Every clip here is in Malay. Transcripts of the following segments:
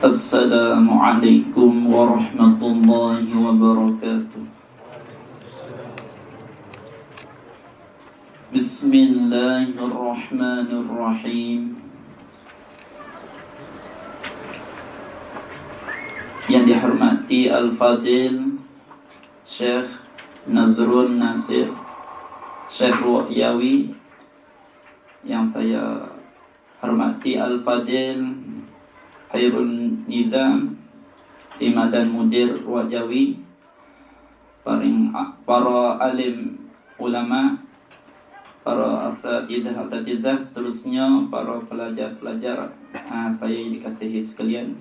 Assalamualaikum warahmatullahi wabarakatuh. Bismillahirrahmanirrahim. Yang dihormati Al-Fadil Syekh Nazrul Nasir Syekh Ru'yawi, yang saya hormati Al-Fadil Khairul Nizam Imam dan Mudir Wajawi, para alim ulama, para asatizah, seterusnya para pelajar-pelajar saya yang dikasihi sekalian.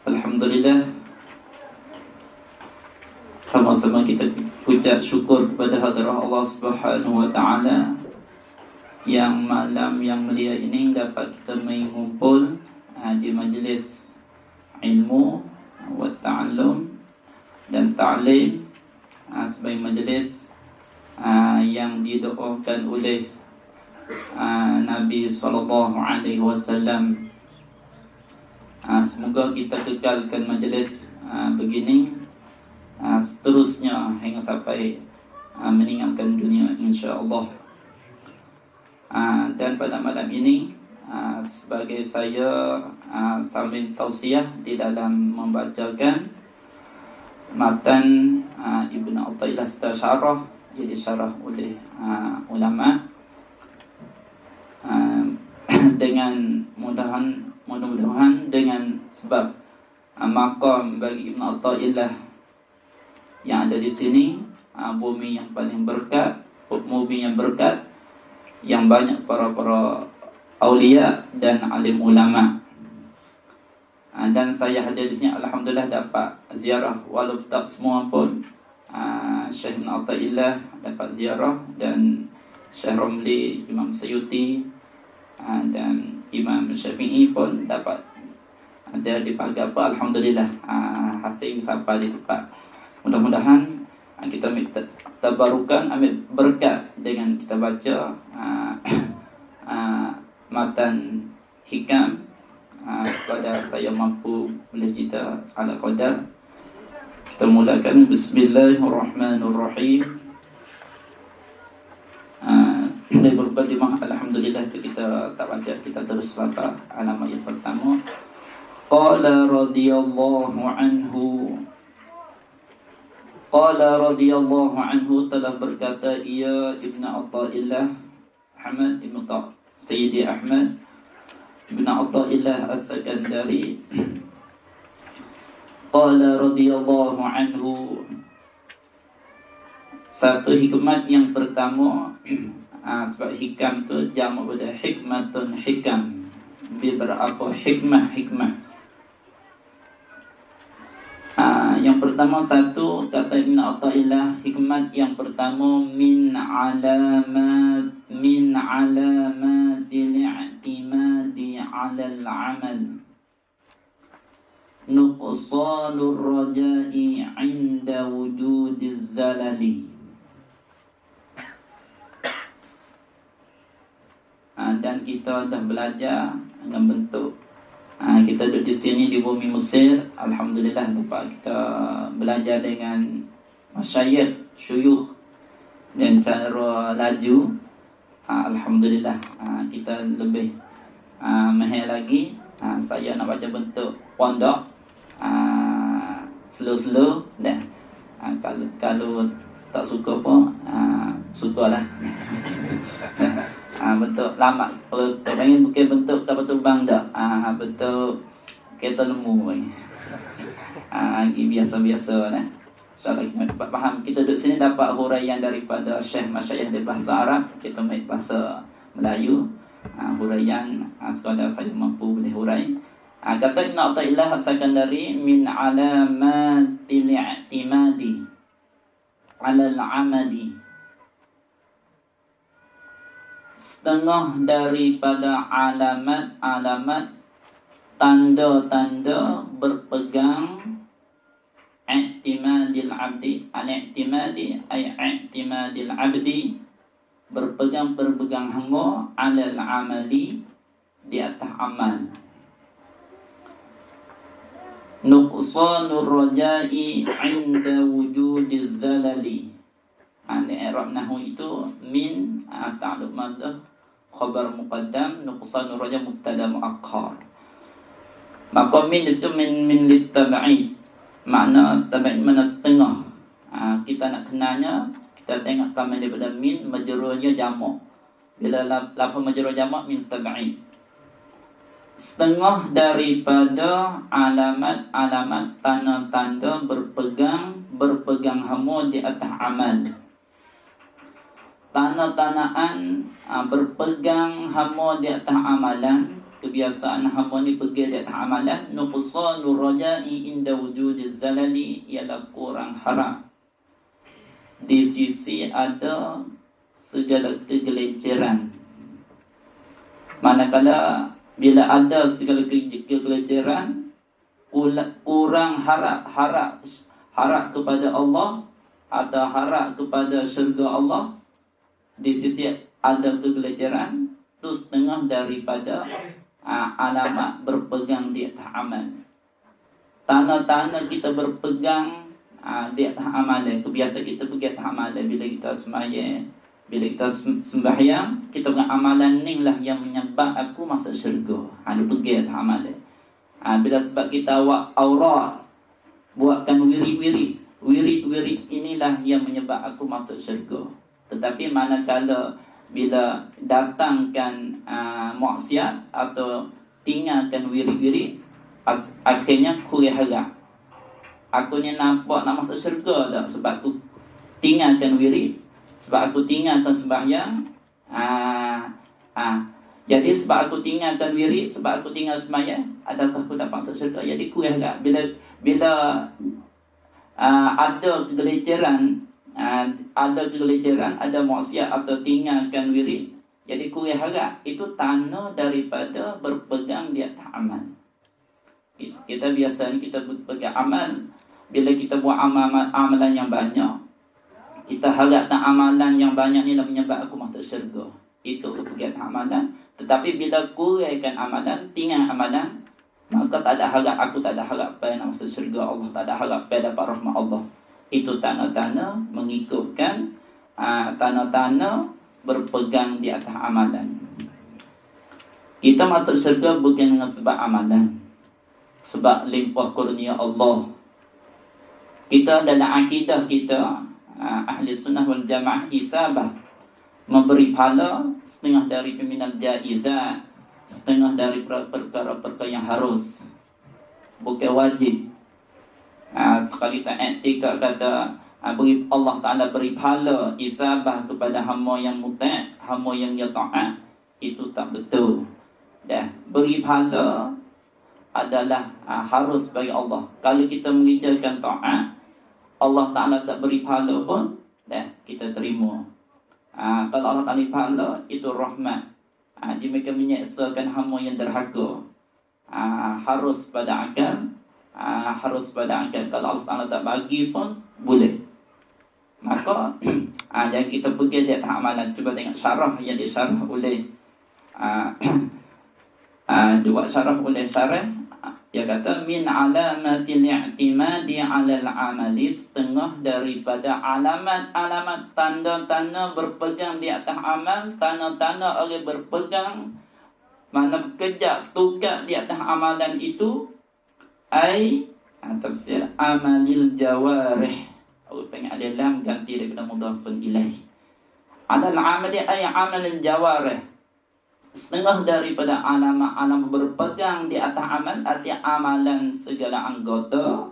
Alhamdulillah, sama-sama kita ucap syukur kepada hadrah Allah Subhanahu wa taala yang malam yang mulia ini dapat kita mengumpul di majlis ilmu wa ta'allum dan ta'lim sebagai majlis yang didoakan oleh Nabi sallallahu alaihi wasallam. Semoga kita kekalkan majlis begini seterusnya hingga sampai meninggalkan dunia, insya-Allah. Dan pada malam ini sebagai saya sambil tausiah di dalam membacakan matan Ibnu Athaillah Istasyarah, jadi syarah oleh ulama, dengan mudah-mudahan dengan sebab maqam bagi Ibnu Athaillah yang ada di sini, bumi yang paling berkat, bumi yang berkat, yang banyak para aulia dan alim ulama. Dan saya hadir di sini, alhamdulillah dapat ziarah, walau tak semua pun Syekh Ibn Athaillah dapat ziarah, dan Syekh Romli, Imam Sayuti dan Imam Syafi'i pun dapat ziarah di pagar apa, alhamdulillah. Hasil sampai di tempat. Mudah-mudahan kita minta tabarukan, ambil berkat dengan kita baca matan hikam kepada saya mampu boleh cerita ala qadar. Kita mulakan bismillahirrahmanirrahim. Dari berbagai alhamdulillah itu kita tak baca, kita terus baca alamat yang pertama. Qala radhiyallahu anhu, telah berkata ia Ibnu Athaillah Ahmad Ibnu Sayyidi Ahmad bin Athaillah As-Sakandari. Qala radhiyallahu anhu. Satu hikmat yang pertama, sebab hikam tu jamak pada hikmatun hikam, beberapa hikmah. Yang pertama, satu kata Ibn Athaillah, hikmat yang pertama, min alamatil i'timadi 'alal 'amal nuqsanur raja'i 'inda wujudiz zalali. Dan kita dah belajar dengan bentuk kita duduk di sini di bumi Mesir, alhamdulillah dapat kita belajar dengan masyayikh, syuyukh, dan cara laju. Alhamdulillah kita lebih mahir lagi. Saya nak baca bentuk pondok, slow dah. Kalau tak suka pun sukalah. Bentuk lama, orang bukan bentuk tak betul bang dah, bentuk kereta lemu lagi biasa-biasa lah. InsyaAllah kita dapat faham. Kita duduk sini dapat huraian daripada Syekh Masyayikh di bahasa Arab, kita main bahasa Melayu. Huraian sekadar saya mampu boleh hurai. Kata Ibn Athaillah As-Sakandari, min alamatil i'timadi 'alal 'amali, setengah daripada alamat tanda-tanda berpegang i'timadil abdi. Al-i'timadi ay i'timadil abdi, berpegang hamba, alal amali, di atas amal. nuqsanur raja'i 'inda wujudiz zalali. I'rab nahwu itu min ta'alluq mazhar khabar muqaddam, nuqsanur raja' mubtada muakhkhar. Maka min itu min litab'id. Makna tab'id mana setengah. Kita nak kenanya, kita tengok kaman daripada min majrurnya jamak. Bila lafaz majrur jamak min tab'id. Setengah daripada alamat-alamat tanda-tanda berpegang hamo di atas amal. Tanda-tandaan berpegang hamo di atas amalan, kebiasaan hamo ni pegang di atas amalan. Nuqsanur raja'i inda wujudiz zalali, ialah kurang harap di sisi ada segala kegeleceran. Manakala bila ada segala kegeleceran, kurang harap kepada Allah atau harap kepada syurga Allah, di sisi ada kegeleceran, itu setengah daripada alamat berpegang di atas amal. Tanda-tanda kita berpegang di atas amalan, kebiasaan kita pergi atas amalan. Bila kita sembahyang, bila kita sembahyang, kita punya amalan ni lah yang menyebab aku masuk syurga. Dia pergi atas amalan. Bila sebab kita awak aurat, buatkan wirid inilah yang menyebab aku masuk syurga. Tetapi manakala bila datangkan maksiat atau tinggalkan wirid, akhirnya kurang harap. Aku ni nampak nak masuk syurga tak sebab aku tinggalkan wirid, sebab aku tinggalkan sembahyang. Jadi sebab aku tinggalkan wirid, sebab aku tinggal sembahyang, adakah aku dapat masuk syurga? Jadi kurang harap. Bila ada kegeleceran, ada maksiat atau tinggalkan wirid, jadi kurang harap. Itu tanda daripada berpegang di atas amal. Kita biasanya kita berpegang amal. Bila kita buat amalan yang banyak, kita harap amalan yang banyak ni menyebab aku masuk syurga. Itu berpegang amalan. Tetapi bila kurangkan amalan, tinggal amalan, maka tak ada harap, aku tak ada harap pada nak masuk syurga Allah, tak ada harap pada dapat rahmat Allah. Itu tanda-tanda mengikutkan tanda-tanda berpegang di atas amalan. Kita masuk syurga bukan dengan sebab amalan, sebab limpah kurnia Allah. Kita dalam akidah kita ahli sunnah wal jamaah isabah, memberi pahala setengah dari peminal jaizat, setengah dari perkara-perkara yang harus, bukan wajib. Sekali tak etika kata Allah Ta'ala beri pahala isabah kepada hamba yang muta', hamba yang dia ta'at, itu tak betul. Beri pahala adalah harus bagi Allah. Kalau kita mengerjakan ta'at, Allah Ta'ala tak beri pahala pun, kita terima. Kalau Allah Ta'ala beri pahala, itu rahmat. Dia mereka menyeksakan hamba yang derhaka. Harus pada akal. Kalau Allah Ta'ala tak bagi pun boleh. Maka jangan kita pergi lihat amalan. Cuba tengok syarah yang disyarah oleh buat syarah oleh syarah. Dia kata min alamatil i'timadi 'alal amali, setengah daripada alamat-alamat tanda-tanda berpegang di atas amal, tanda-tanda orang berpegang mana bekerja tugas di atas amalan itu tafsir amalil jawarih. Aku pengen ada lam ganti daripada mudhafun ilaih. Alal amali ay amalil jawarih. Setengah daripada alamat berpegang di atas amal, artinya amalan segala anggota.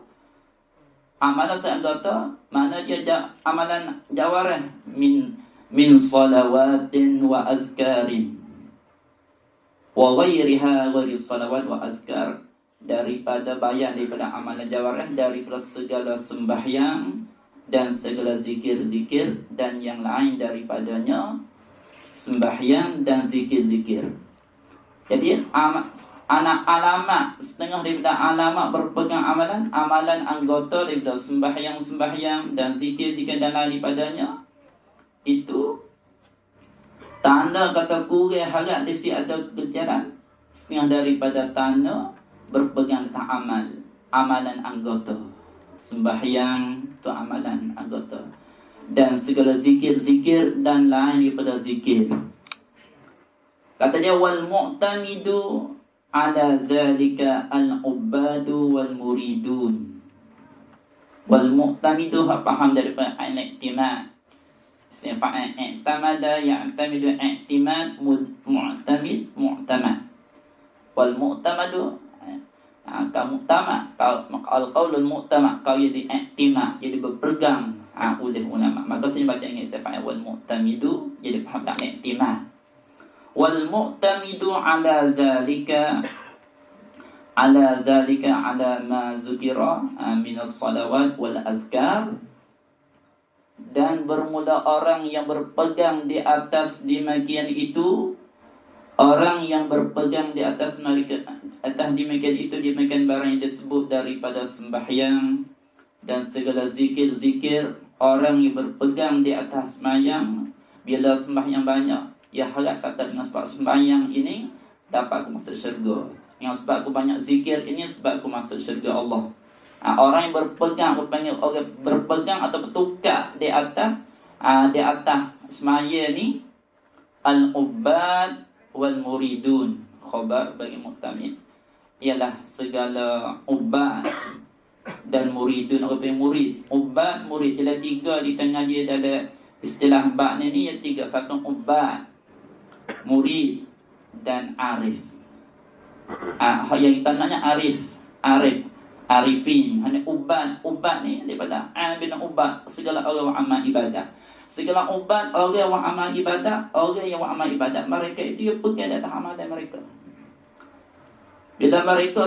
Amalan segala anggota, mana dia amalan jawarih min salawatin wa azkarin wa ghairiha, ghairi salawat wa azkar, daripada bayan daripada amalan jawarih, daripada segala sembahyang dan segala zikir-zikir dan yang lain daripadanya, sembahyang dan zikir-zikir. Jadi alamat setengah daripada alamat berpegang amalan anggota daripada sembahyang dan zikir-zikir dan lain daripadanya, itu tanda kata kurang harap di sini ada kejaran, setengah daripada tanda berpegang atas amal. amalan anggota. Sembahyang itu amalan anggota. Dan segala zikir-zikir dan lain daripada zikir. Kata dia, wal mu'tamidu ala zalika al-ubadu wal muridun. Wal mu'tamidu, faham daripada al-i'timad. Sifat i'tamada, ya'tamidu, i'timad, mu'tamid, mu'tamad. Wal mu'tamadu, kau mu'tamad, al-qawlul mu'tamad, kau jadi i'timad, jadi berpegang oleh ulama. Maka saya baca ingat sifat wal mu'tamidu, jadi faham tak i'timad. Wal mu'tamidu ala zalika ala ma zukira min as-salawat wal azkar. Dan bermula orang yang berpegang di atas demikian itu, orang yang berpegang di atas demikian itu, demikian barang yang disebut daripada sembahyang dan segala zikir-zikir. Orang yang berpegang di atas sembahyang, bila sembahyang banyak, ya harap kata dengan sebab sembahyang ini dapat aku masuk syurga. Yang sebab aku banyak zikir ini sebab aku masuk syurga Allah. Orang yang berpegang atau bertukar di atas semaya ni, al-ubad wal muridun. Khabar bagi mu'tamid ialah segala ubad dan muridun. Apa yang murid? Ubad, murid. Ialah tiga di tengah dia ada istilah bab ni ya tiga. Satu ubad, murid dan arif. Yang kita naknya arifin. Hanya ubat ni daripada bin ubat, segala orang yang amal ibadah. Segala ubat orang yang amal ibadah, orang yang amal ibadah, mereka itu pegang di atas amalan mereka. Bila mereka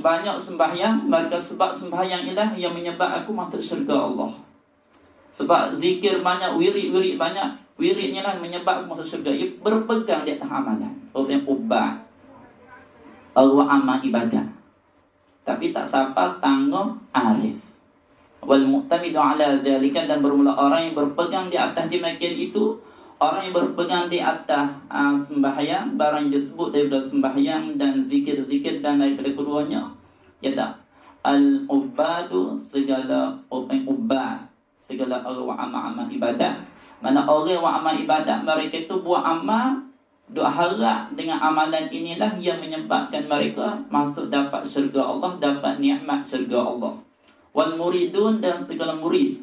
banyak sembahyang, mereka sebab sembahyang ialah yang menyebab aku masuk syurga Allah. Sebab zikir banyak, wirid banyak, wiridnya lah menyebab aku masuk syurga. Ia berpegang di atas amalan. Orang yang ubat, orang amal ibadah, tapi tak siapa tangguh arif. Wal mu'tamidu ala zalika, dan bermula orang yang berpegang di atas demikian itu, orang yang berpegang di atas sembahyang, barang yang disebut daripada sembahyang dan zikir-zikir dan daripada keduanya, ya tak? Al-ubadu, segala ubad, segala orang amal ibadah. Mana orang yang amal ibadah, mereka itu buat amal, duk harap dengan amalan inilah yang menyebabkan mereka masuk dapat syurga Allah, dapat nikmat syurga Allah. Wal muridun, dan segala murid.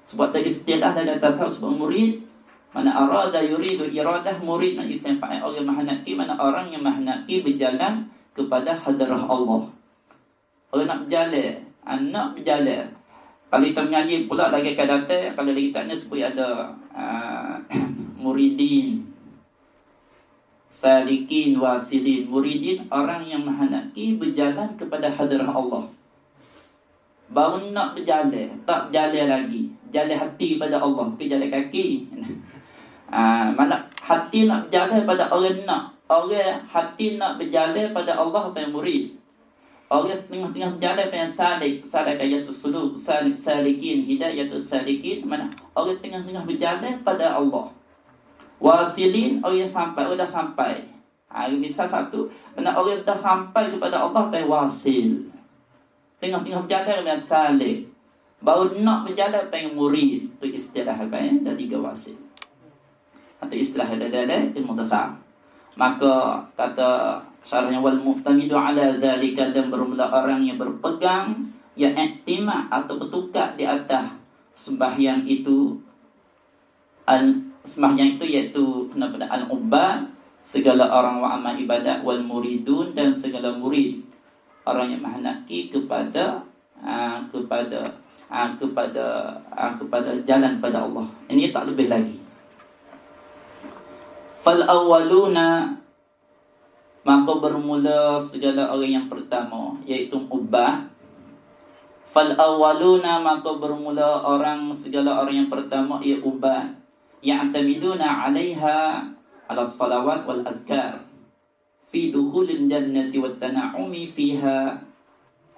Sebab tadi istilah dalam tasawuf sebab murid, mana arada yuridu iradah, murid nak isim fa'il, orang mahnaki, mana orang yang mahnaki berjalan kepada hadrah Allah. Orang nak berjalan, kalau kita mengaji pula lagi akan datang, kalau kita ni supaya ada muridin, salikin, wasilin. Muridin, orang yang mahnaki berjalan kepada hadrah Allah. Baru nak berjalan, tak berjalan lagi, jalan hati pada Allah, bukan jalan kaki. Mana hati nak berjalan pada orang nak, orang hati nak berjalan pada Allah, apa yang murid. Orang setengah-tengah berjalan apa yang salik ayasus suluk, salikin, hidayatus salikin. Mana orang tengah-tengah berjalan pada Allah. Wasilin, orang yang sampai, orang dah sampai. Misal satu, mana orang dah sampai kepada Allah, apa yang wasil. Tengah-tengah berjalan apa yang salik. Baru nak berjalan apa yang murid. Itu istilah apa yang ada tiga wasil. Atau istilah ada dalam ilmu tasawuf. Maka kata syarahnya, wal mu'tamidu ala zalika, dan bermula orang yang berpegang, yang i'timad atau bertukar di atas sembahyang itu. Sembahyang itu iaitu kepada al-ubad, segala orang wa amal ibadah, wal muridun, dan segala murid, orang yang mahnaki kepada jalan pada Allah. Ini tak lebih lagi. Fal awwaluna, maka bermula segala orang yang pertama, iaitu ubad. Fal awwaluna, maka bermula segala orang yang pertama, iaitu ubad. Ya'tamiduna 'alaiha 'ala salawat wal azkar fi dukhulil jannati wat tana'umi fiha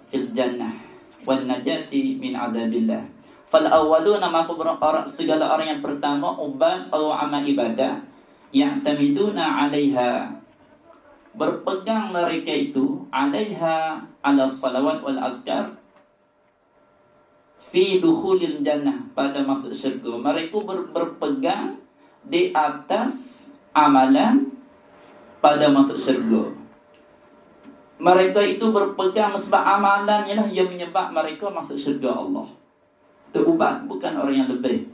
fil jannah wan najati min 'adzabillah. Fal awwaluna, maka segala orang yang pertama, ubad, orang amal ibadah. Ya'tamiduna 'alaiha, berpegang mereka itu 'alaiha 'ala salawat wal azkar fi dukhulil jannah, pada masuk syurga. Mereka berpegang di atas amalan pada masuk syurga. Mereka itu berpegang sebab amalannya lah yang menyebab mereka masuk syurga Allah. Itu ubat, bukan orang yang lebih.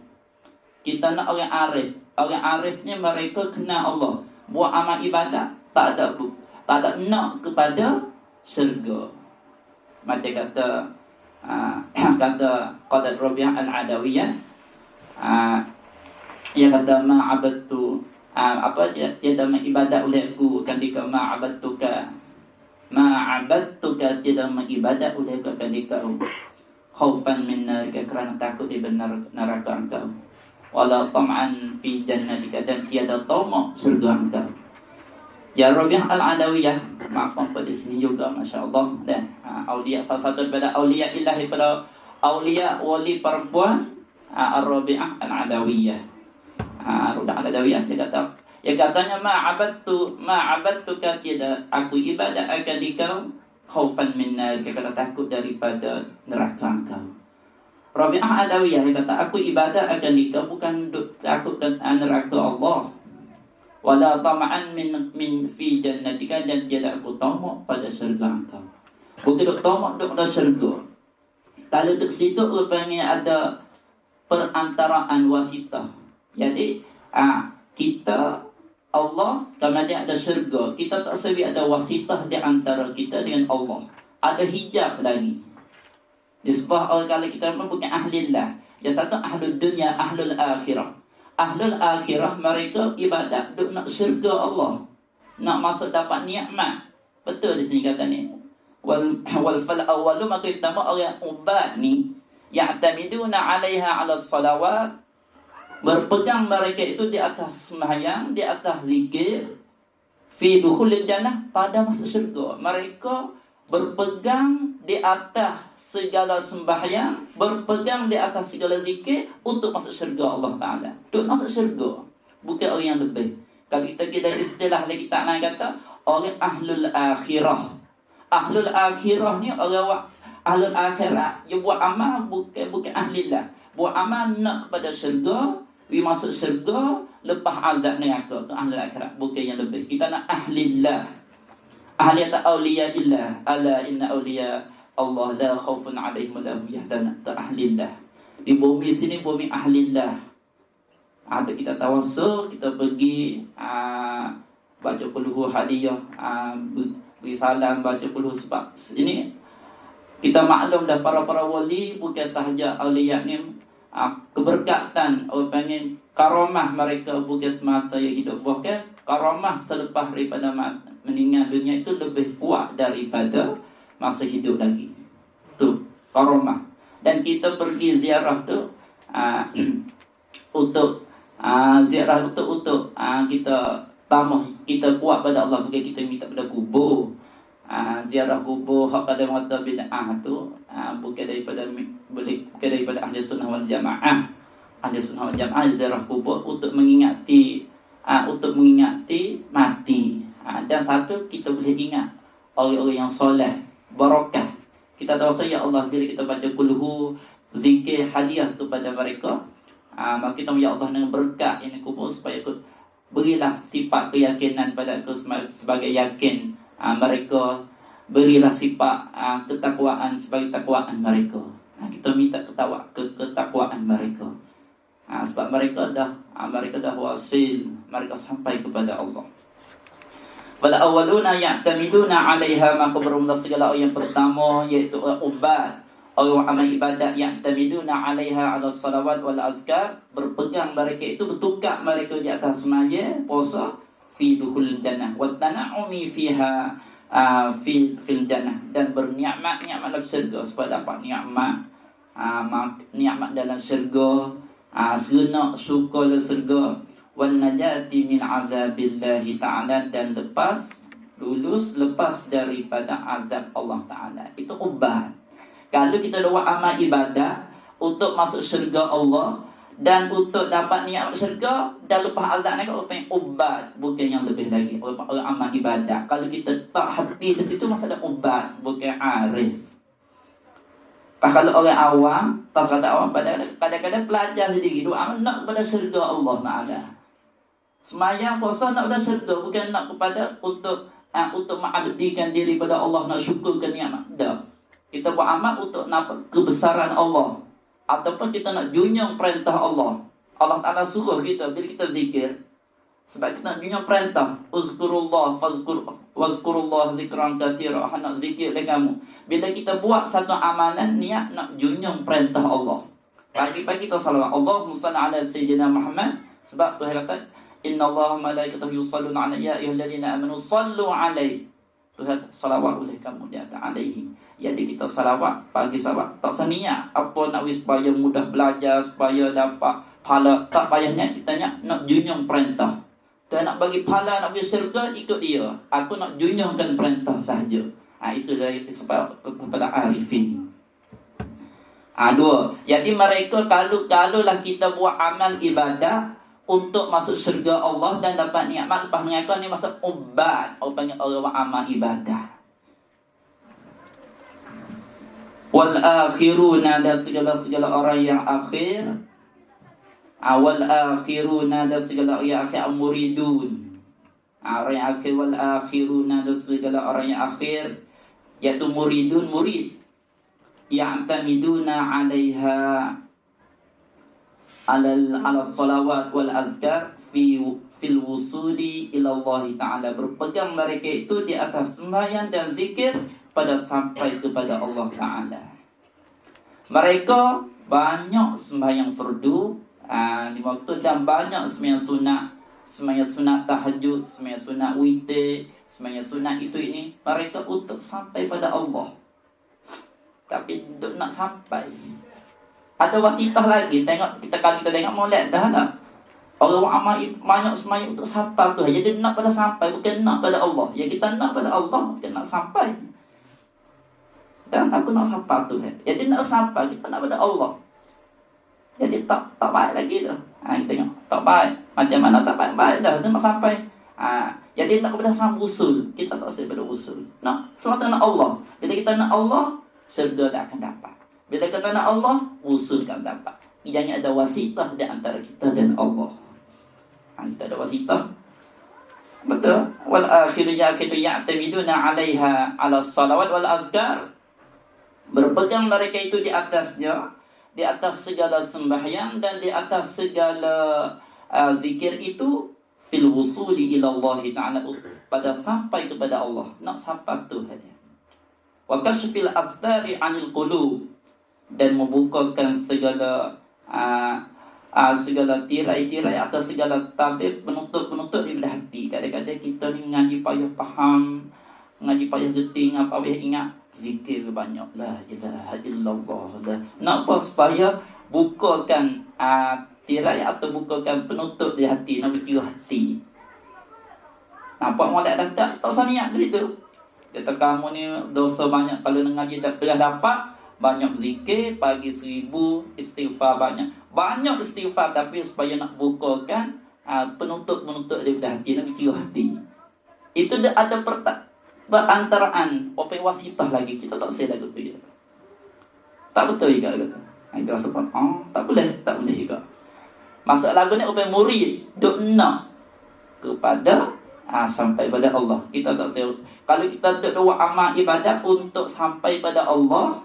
Kita nak orang arif. Orang arifnya mereka kenal Allah. Buat amal ibadat tak ada nak kepada syurga. Macam kata Qadat Rabi'ah Al-Adawiyah, ia kata ma'abadtu tiada mengibadat oleh aku ketika ma'abadtuka tiada mengibadat oleh aku ketika khaufan min narika, kerana takut di neraka engkau, wala tam'an fi jannatika, dan tiada tamak surga engkau. Ya Rabi'ah Al-Adawiyah maafkan pada sini juga, masya-Allah, dan aulia, salah satu daripada aulia ilahi, pada aulia wali perempuan, Ar-Rabi'ah Al-Adawiyah. Rabi'ah Al-Adawiyah dia katanya ma'abadtuka, tiada aku ibadat akan dikau khaufan min nar, kerana takut daripada neraka engkau. Rabi'ah Adawiyah dia kata, aku ibadat akan dikau bukan takut neraka Allah. Wala tama'an min fi jannatika, dan tiada aku tamak pada syurga engkau. Bukan duk tamak duk pada syurga. Kalau duk situ rupanya ada perantaraan wasitah. Jadi kita Allah, kemudian ada syurga, kita tak sebi ada wasitah di antara kita dengan Allah. Ada hijab lagi. Disebab kalau kita bukan ahlillah. Yang satu ahlul dunia, ahlul akhirah. Ahlul akhirah mereka ibadat duk nak syurga Allah, nak masuk dapat nikmat. Betul di sini kata ni. Wal fal awwalu, maka pertama orang ubat ni ya'tamiduna 'alaiha 'ala salawat, berpegang mereka itu di atas sembahyang, di atas zikir, fi dukhulil jannah, pada masuk syurga. Mereka berpegang di atas segala sembahyang, berpegang di atas segala zikir untuk masuk syurga Allah Ta'ala. Untuk masuk syurga, bukan orang yang lebih. Kalau kita kira istilah lagi tak nak kata, orang ahlul akhirah. Ahlul akhirah ni orang ahlul akhirat, dia buat amal bukan ahlillah. Buat amal nak kepada syurga, dia masuk syurga, lepas azab neraka. Itu ahlul akhirat, bukan yang lebih. Kita nak ahlillah. Ahli atau awliya illah, ala inna awliya Allah la khaufun alaihim wa la hum yahzanun. Itu ahlillah. Di bumi sini bumi ahlillah. Ada kita tawassul, kita pergi baca qulhu hadiyah, beri salam, baca qulhu, sebab ini kita maklum dah para wali bukan sahaja awliya ni keberkatan, orang panggil karamah mereka bukan semasa yang hidup, bahkan karamah selepas daripada meninggal dunia itu lebih kuat daripada masa hidup lagi. Tu karamah. Dan kita pergi ziarah tu untuk ziarah untuk kita tambah kita kuat pada Allah, bukan kita minta pada kubur. Ziarah kubur hak pada mata bid'ah tu bukan daripada ahli sunnah wal jamaah. Ahli sunnah wal jamaah ziarah kubur untuk mengingati mati. Dan satu, kita boleh ingat orang-orang yang soleh, barakah. Kita tahu ya Allah, bila kita baca kulhu, zikir, hadiah kepada mereka, maka kita ya Allah dengan berkat ini kubur, supaya berilah sifat keyakinan pada aku sebagai yakin mereka, berilah sifat ketakwaan sebagai takwaan mereka. Kita minta ketakwaan mereka. Sebab mereka dah wasil, mereka sampai kepada Allah. Fal awwaluna ya'tamiduna 'alaiha, maka bermula segala yang pertama iaitu ubat, orang amal ibadat, ya'tamiduna 'alaiha 'ala salawat wal azkar, berpegang mereka itu, bertukar mereka di atas sembahyang, puasa, fi dukhul jannah wa tana'umi fiha fil jannah, dan bernikmat dalam syurga, supaya dapat nikmat dalam syurga, seronok suka dalam syurga, wan najati min azabillahi ta'ala, dan lepas daripada azab Allah Ta'ala. Itu ubat. Kalau kita buat amal ibadat untuk masuk syurga Allah, dan untuk dapat nikmat syurga, dan lepas azab ni orang panggil ubat, bukan yang lebih lagi. Orang amal ibadat. Kalau kita tak hati di situ masalah ubat, bukan arif. Kalau orang awam, tak kata awam, kadang-kadang pelajar sendiri doa amal nak kepada syurga Allah Taala. Semayang puasa nak kepada syurga, bukan nak kepada untuk mengabdikan diri pada Allah, nak syukurkan nikmat. Tak. Kita buat amal untuk nampak kebesaran Allah, ataupun kita nak junjung perintah Allah. Allah Ta'ala suruh kita bila kita zikir, sebab kita nak junjung perintah, uzkurullah wazkurullah zikran katsira, nak zikir oleh kamu. Bila kita buat satu amalan niat nak junjung perintah Allah, pagi-pagi kita salawat, Allahumma shalli ala sayyidina Muhammad, sebab Tuhan kata innallaha malaikatahu yusalluna ala ya ayyuhalladzina amanu sallu alaihi. Tuhan salawat oleh kamu di atas alaihi. Jadi kita salawat pagi salawat tak sania apa nak supaya mudah belajar, supaya dapat pahala, tak payahnya kita nak junjung perintah. Tuhan nak bagi pahala, nak bagi syurga, ikut dia. Aku nak junjungkan perintah sahaja. Itu dari sebab kepada arifin. Dua. Jadi mereka kalaulah kita buat amal ibadah untuk masuk syurga Allah dan dapat nikmat, lepas mengaku ni masuk ubat, orang panggil orang amal ibadah. Wal akhiruna, dan segala orang yang akhir. Wal akhiruna, dan segala orang yang akhir, muridun. Orang yang akhir, wal akhiruna, dan segala orang yang akhir, iaitu muridun, murid. Ya'tamiduna 'alaiha ala salawat wal azkar fil wusuli ila Allah Ta'ala. Berpegang mereka itu di atas sembahyang dan zikir pada sampai kepada Allah Ta'ala. Mereka banyak sembahyang fardu 5 waktu dan banyak sembahyang sunat tahajud, sembahyang sunat witir, sembahyang sunat itu ini. Mereka untuk sampai pada Allah, tapi nak sampai ada wasitah lagi. Kalau kita tengok molek dah tak? Orang amal banyak sembahyang untuk sampai tu. Jadi nak pada sampai, bukan nak pada Allah. Ya kita nak pada Allah, bukan nak sampai. Dan aku nak sampai tu. Jadi nak sampai, kita nak pada Allah. Jadi tak baik lagi dah. Kita tengok tak baik. Macam mana tak baik dah. Kita nak sampai. Jadi nak kepada sama usul. Kita tak sampai pada usul. Nak semata nak Allah. Bila kita nak Allah, syurga tak akan dapat. Bila kita nak Allah, usul kan dapat. Jangan ada wasitah di antara kita dan Allah. Kita ada wasitah. Betul. Wal akhirnya ya'tamiduna 'alaiha 'ala salawat wal azkar. Berpegang mereka itu di atasnya, di atas segala sembahyang dan di atas segala zikir itu fil wusuli ila Allah Ta'ala, pada sampai kepada Allah. Nak sampai Tuhan. Wa kashfil astari 'anil qulub, dan membukakan segala tirai-tirai atau segala tabib penutup di belah hati. Kadang-kadang kita ni ngaji payah faham, ngaji payah gerti, ngapa payah ingat, zikir banyak la ilaha illallah. Nak apa? Supaya bukakan tirai atau bukakan penutup di hati, nak berkira hati. Nampak molek dah tak saniat begitu. Kata kamu ni dosa banyak, kalau ngaji dah dapat banyak zikir, pagi 1000, istighfar banyak istighfar, tapi supaya nak bukakan penutup daripada hati, nak berkira hati. Itu ada perantaraan wasitah lagi. Kita tak sedar gitu ya. Tak betul juga kata. Kita rasa tak boleh juga. Masuk lagu ni murid duk nak kepada sampai pada Allah. Kita tak sedar. Kalau kita duk buat amal ibadat untuk sampai pada Allah,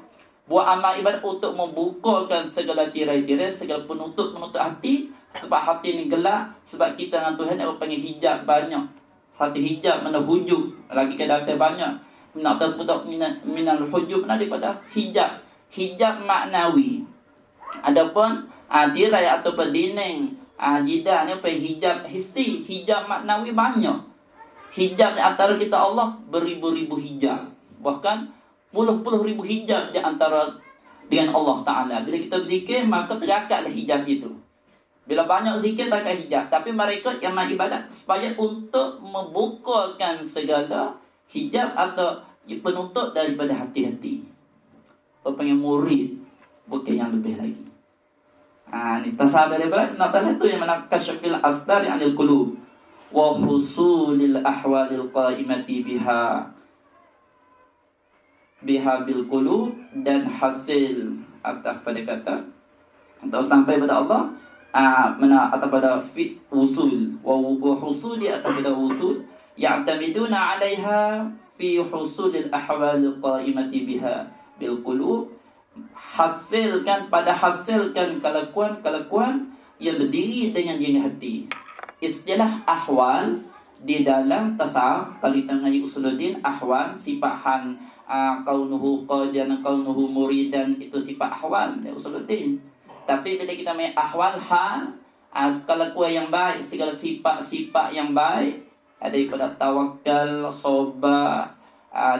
buat amal ibadat untuk membukakan segala tirai-tirai, segala penutup hati, sebab hati ni gelap, sebab kita dengan Tuhan yang panggil hijab banyak. Satu hijab mana hujub, lagi kata banyak. Nak tersebut minal hujub daripada hijab maknawi. Adapun tirai ataupun dinding jidah ni hijab hissi, hijab maknawi banyak. Hijab di antara kita Allah beribu-ribu hijab. Bahkan puluh-puluh ribu hijab di antara dengan Allah Ta'ala. Bila kita berzikir, maka terakatlah hijab itu. Bila banyak zikir, terakatlah hijab. Tapi mereka yang ibadat supaya untuk membukakan segala hijab atau penutup daripada hati-hati. Orang panggil murid, bukan yang lebih lagi. Ni tasawuf daripada Ibn Athaillah tu yang mana kasyfil asdar anil qulub wa husulil ahwalil qaimati biha bil qulub, dan hasil atas pada kata untuk sampai pada Allah mana atas pada fi usul wa husuli atas pada usul ya'tamiduna 'alaiha fi husulil ahwalil qaimati biha bil qulub, hasilkan kelakuan yang berdiri dengan hati. Istilah ahwal di dalam tasawuf kalau kita ngaji usuluddin, ahwal sifahan kaunuhu qadian kaunuhu muridan, itu sifat ahwal di usuluddin. Tapi bila kita main ahwal hal, kelakuan yang baik, segala sifat-sifat yang baik daripada tawakal, sabar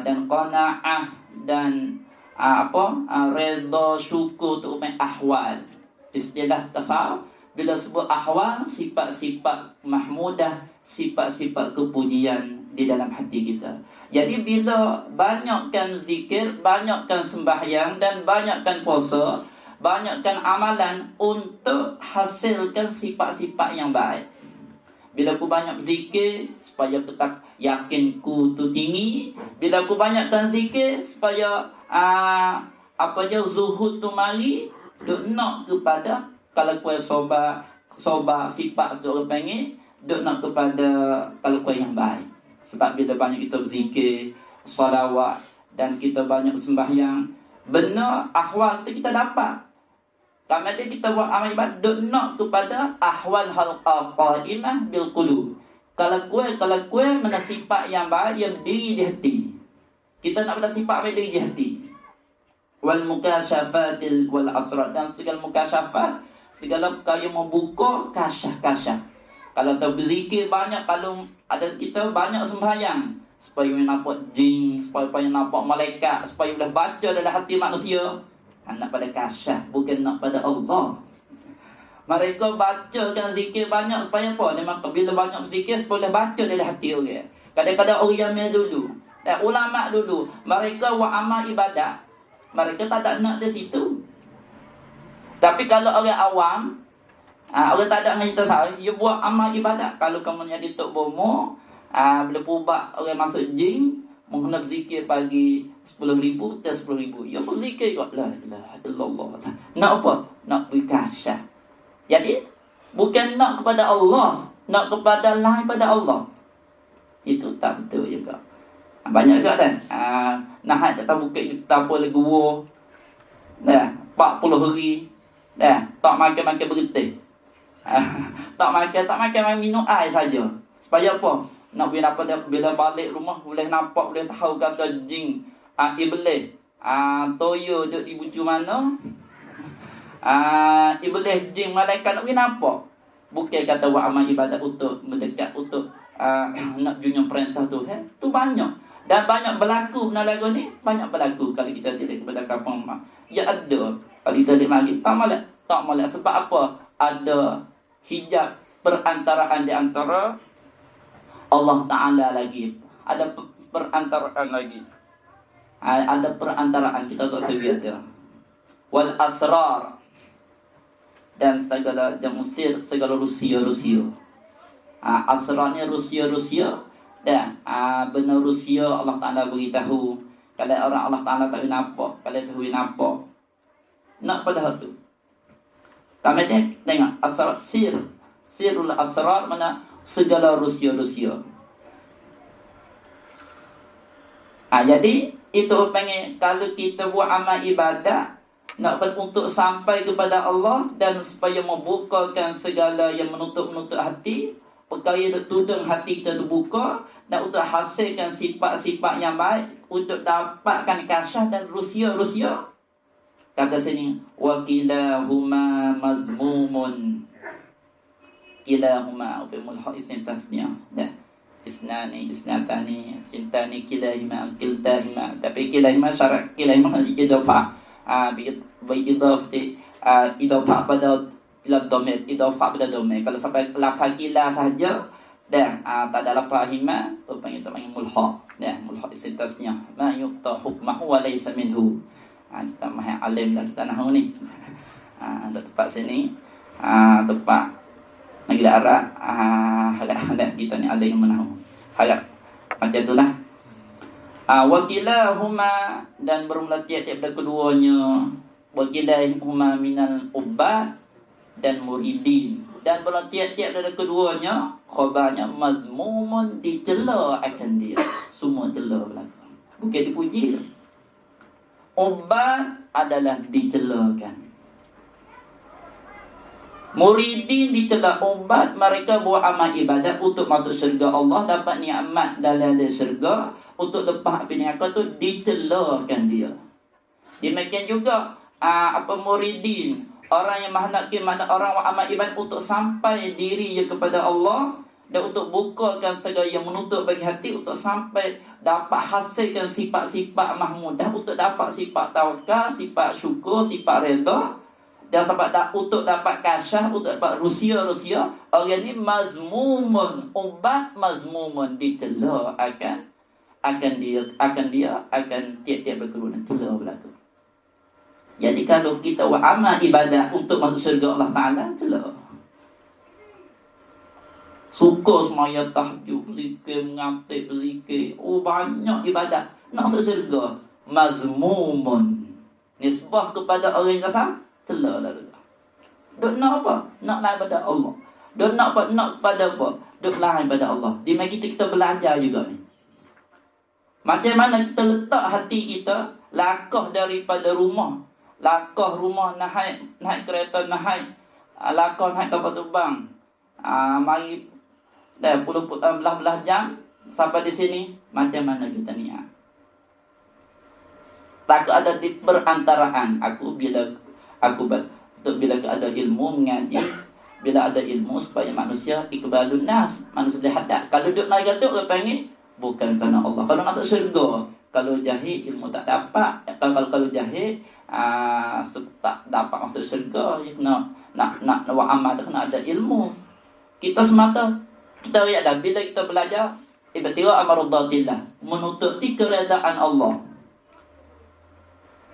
dan qanaah dan redha, syukur, tu main ahwal. Istilah tasawuf bila sebut ahwal, sifat-sifat mahmudah, sifat-sifat kepujian di dalam hati kita. Jadi bila banyakkan zikir, banyakkan sembahyang dan banyakkan puasa, banyakkan amalan untuk hasilkan sifat-sifat yang baik. Bila aku banyak zikir supaya tetap yakinku tu tinggi, bila aku banyakkan zikir supaya zuhud tu mari, duk nak kepada kalau kuat soba sifat sedok orang panggil, duk nak kepada kalau kuat yang baik. Sebab bila banyak kita berzikir, salawat dan kita banyak sembahyang, benar ahwal tu kita dapat. Kemudian kita buat amal ibadah, duk nak kepada ahwal qaimah bil qulub. Kalau kuat mana sifat yang baik yang berdiri di hati. Kita nak pada sifat yang berdiri di hati. Wal mukasyafatil wal asrar, dan segala mukasyafat, segala perkara yang membuka kasyaf. Kalau kita berzikir banyak, kalau ada kita banyak sembahyang supaya nampak jin, supaya nampak malaikat, supaya boleh baca dalam hati manusia. Nak pada kasyaf, bukan nak pada Allah. Mereka bacakan zikir banyak supaya apa? Dia maka bila banyak berzikir supaya boleh baca dalam hati orang. Kadang-kadang orang yang dulu dan ulama dulu, mereka buat amal ibadat, mereka tak nak di situ. Tapi kalau orang awam, orang tak ada ngaji tasawuf, dia buat amal ibadat. Kalau kamu jadi tok bomo, bila pubak orang masuk jin, mengena berzikir pagi 10,000 dan 10,000. Ya berzikir kat la ilaha illallah. Nak apa? Nak berkasyaf. Jadi bukan nak kepada Allah, nak kepada lain pada Allah. Itu tak betul juga. Banyak juga kan. Nah tak buka apa lagi gua. Dah 40 hari. Dah tak makan bergetih. Tak makan minum air saja. Supaya apa? Nak bila balik rumah boleh nampak, boleh tahu kata jin, iblis, toyo duduk di bucu mana, iblis, jin, malaikat nak pergi nampak. Bukan kata buat amal ibadat untuk mendekat, untuk nak junjung perintah tu. Tu banyak. Dan banyak berlaku benda lagu ni, banyak berlaku kalau kita lihat kepada kampung mak. Ya ada. Kalau kita lihat lagi, tak molek. Sebab apa? Ada hijab perantaraan di antara Allah Ta'ala lagi. Ada perantaraan lagi. Ada perantaraan, kita tak sebiar dia. Wal asrar, dan segala jamusir, segala Rusia. Asrarnya Rusia. Dan benar Rusia Allah Ta'ala beritahu. Kalau orang Allah Ta'ala tak nampak, kalau tahu nampak, nak pada tu. Kami tengok asrar sirul asrar, mana segala Rusia. Jadi itu panggil kalau kita buat amal ibadat nak untuk sampai kepada Allah dan supaya membukakan segala yang menutup hati, perkara yang tudung hati kita terbuka, dan untuk hasilkan sifat-sifat yang baik, untuk dapatkan kasyaf dan Rusia. Kata sini wakilahuma mazmumun. Kilahuma ubimul haq isnin tasniah. Dah. Isnani, isnatani, sintani, kilahima, kiltahima. Tapi kilahima syarat kilahima idafah. Idafah pada ila dhamir, idafah pada dhamir. Kalau sampai lafaz kila saja, dah tak ada lafaz hima, panggil mulhaq. Dah, mulhaq isnin tasniah. Ma yuqta hukmahu wa laysa minhu. Kita maha alim dah kita nahu ni. Ada tempat sini, tempat negeri Arab, harap kita ni ada yang menahu. Harap macam itulah. Wakilahuma, dan bermula tiap-tiap dari keduanya, wakilahuma minal ubad dan muridin, dan bermula tiap-tiap dari keduanya, khabarnya mazmumun, dicela akan dia. Semua cela berlaku, bukan dipuji. Ubad adalah dicelakan. Muridin dicela. Ubad, mereka buat amal ibadat untuk masuk syurga Allah, dapat nikmat dalam syurga, untuk lepas api neraka tu dicelakan dia. Demikian juga muridin, orang yang mana orang buat amal ibadat untuk sampai diri kepada Allah, dan untuk bukakan segala yang menutup bagi hati, untuk sampai dapat hasilkan sifat-sifat mahmudah, untuk dapat sifat tawakal, sifat syukur, sifat redha, dan sampai untuk dapat kasyaf, untuk dapat rusia. Orang ni mazmumun, ubat mazmumun, dicela akan tiap-tiap berkerunan cela berlaku. Jadi kalau kita buat amal ibadat untuk masuk syurga Allah Ta'ala, cela. Suka semaya tahajud, zikir, mengatik, zikir. Banyak ibadat nak masuk syurga. Mazmumun, nisbah kepada orang yang kasar, cela lah. Duk nak apa? Nak lain pada Allah. Duk nak apa? Nak pada apa? Duk lain pada Allah. Di mana kita belajar juga ni. Macam mana kita letak hati kita, lakah daripada rumah. Lakah rumah naik kereta, lakah naik kapal terbang. Mari dah belah-belah jam sampai di sini. Macam mana kita ni? Takut ada di perantaraan. Bila ada ilmu mengaji, bila ada ilmu supaya manusia ikbalun nas, manusia dihadap. Kalau duduk naik gatuk, orang panggil bukan kerana Allah. Kalau masuk syurga, kalau jahil ilmu tak dapat. Kalau jahil tak dapat masuk syurga, nak buat amal kena ada ilmu. Kita semata kita lihat dah, bila kita belajar ibtigha amrudatillah, menututi keredaan Allah.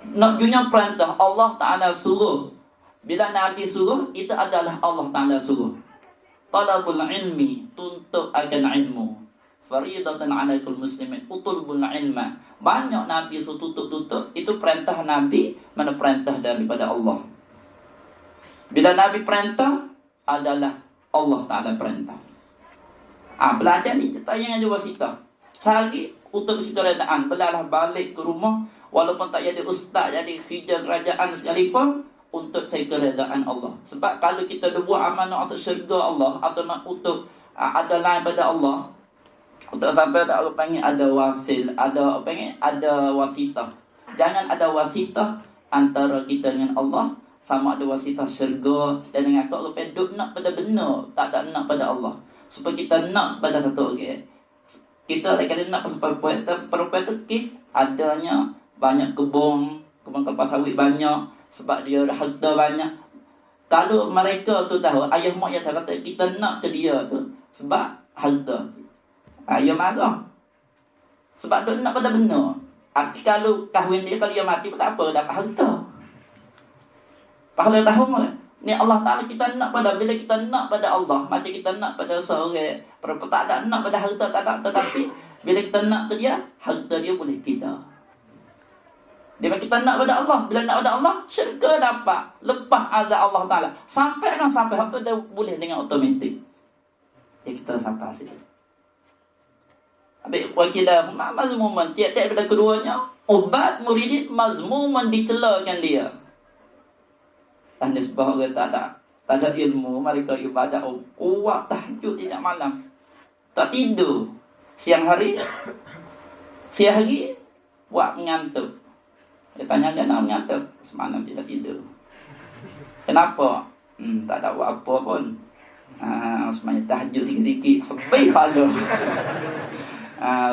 Nak dunia perintah Allah Ta'ala suruh. Bila Nabi suruh, itu adalah Allah Ta'ala suruh. Talabul ilmi, tuntut akan ilmu. Faridatan alaikul muslimin, utulbul ilma. Banyak Nabi suruh tutup. Itu perintah Nabi, mana perintah daripada Allah. Bila Nabi perintah, adalah Allah Ta'ala perintah. Belajar ni cerita yang ada wasitah. Cari untuk keredaan. Belalah balik ke rumah, walaupun tak jadi ustaz, jadi hijab kerajaan sekalipun, untuk cari keredaan Allah. Sebab kalau kita dah buat amal nak masuk syurga Allah, atau nak untuk ada lain pada Allah, untuk sampai tak panggil ada wasil, ada wasitah. Jangan ada wasitah antara kita dengan Allah, sama ada wasitah syurga dan dengan kau duk nak pada benar, tak nak pada Allah. Supaya kita nak pada satu orang. Kita kalau nak pasal perempuan tu adanya banyak kebun kelapa sawit banyak, sebab dia harta banyak. Kalau mereka tu tahu, ayah mak yang kata kita nak ke dia tu sebab harta, ayah marah. Sebab dia nak pada benar. Arti kalau kahwin dia, kalau dia mati pun tak apa, dapat harta. Pahala tahu ni Allah Ta'ala kita nak pada, bila kita nak pada Allah, macam kita nak pada seorang perempuan, tak ada nak pada harta, tak ada. Tetapi bila kita nak ke dia, harta dia boleh kita. Bila kita nak pada Allah, bila nak pada Allah, syurga dapat, lepas azab Allah Ta'ala. Sampai harta dia boleh dengan automatik. Jadi kita sampai hasil. Habis wakilah mazmuman, tiap-tiap pada keduanya, ubat muridin mazmuman, dicelakan dia. Nisbah orang tak ada ilmu, mereka ibadat kuat, tahajud tidak malam, tak tidur siang hari buat mengantuk. Dia tanya dia nak mengantuk, semalam tidak tidur. Kenapa? Tak ada buat apa pun. Semaya tahajud sikit-sikit, habis pahala.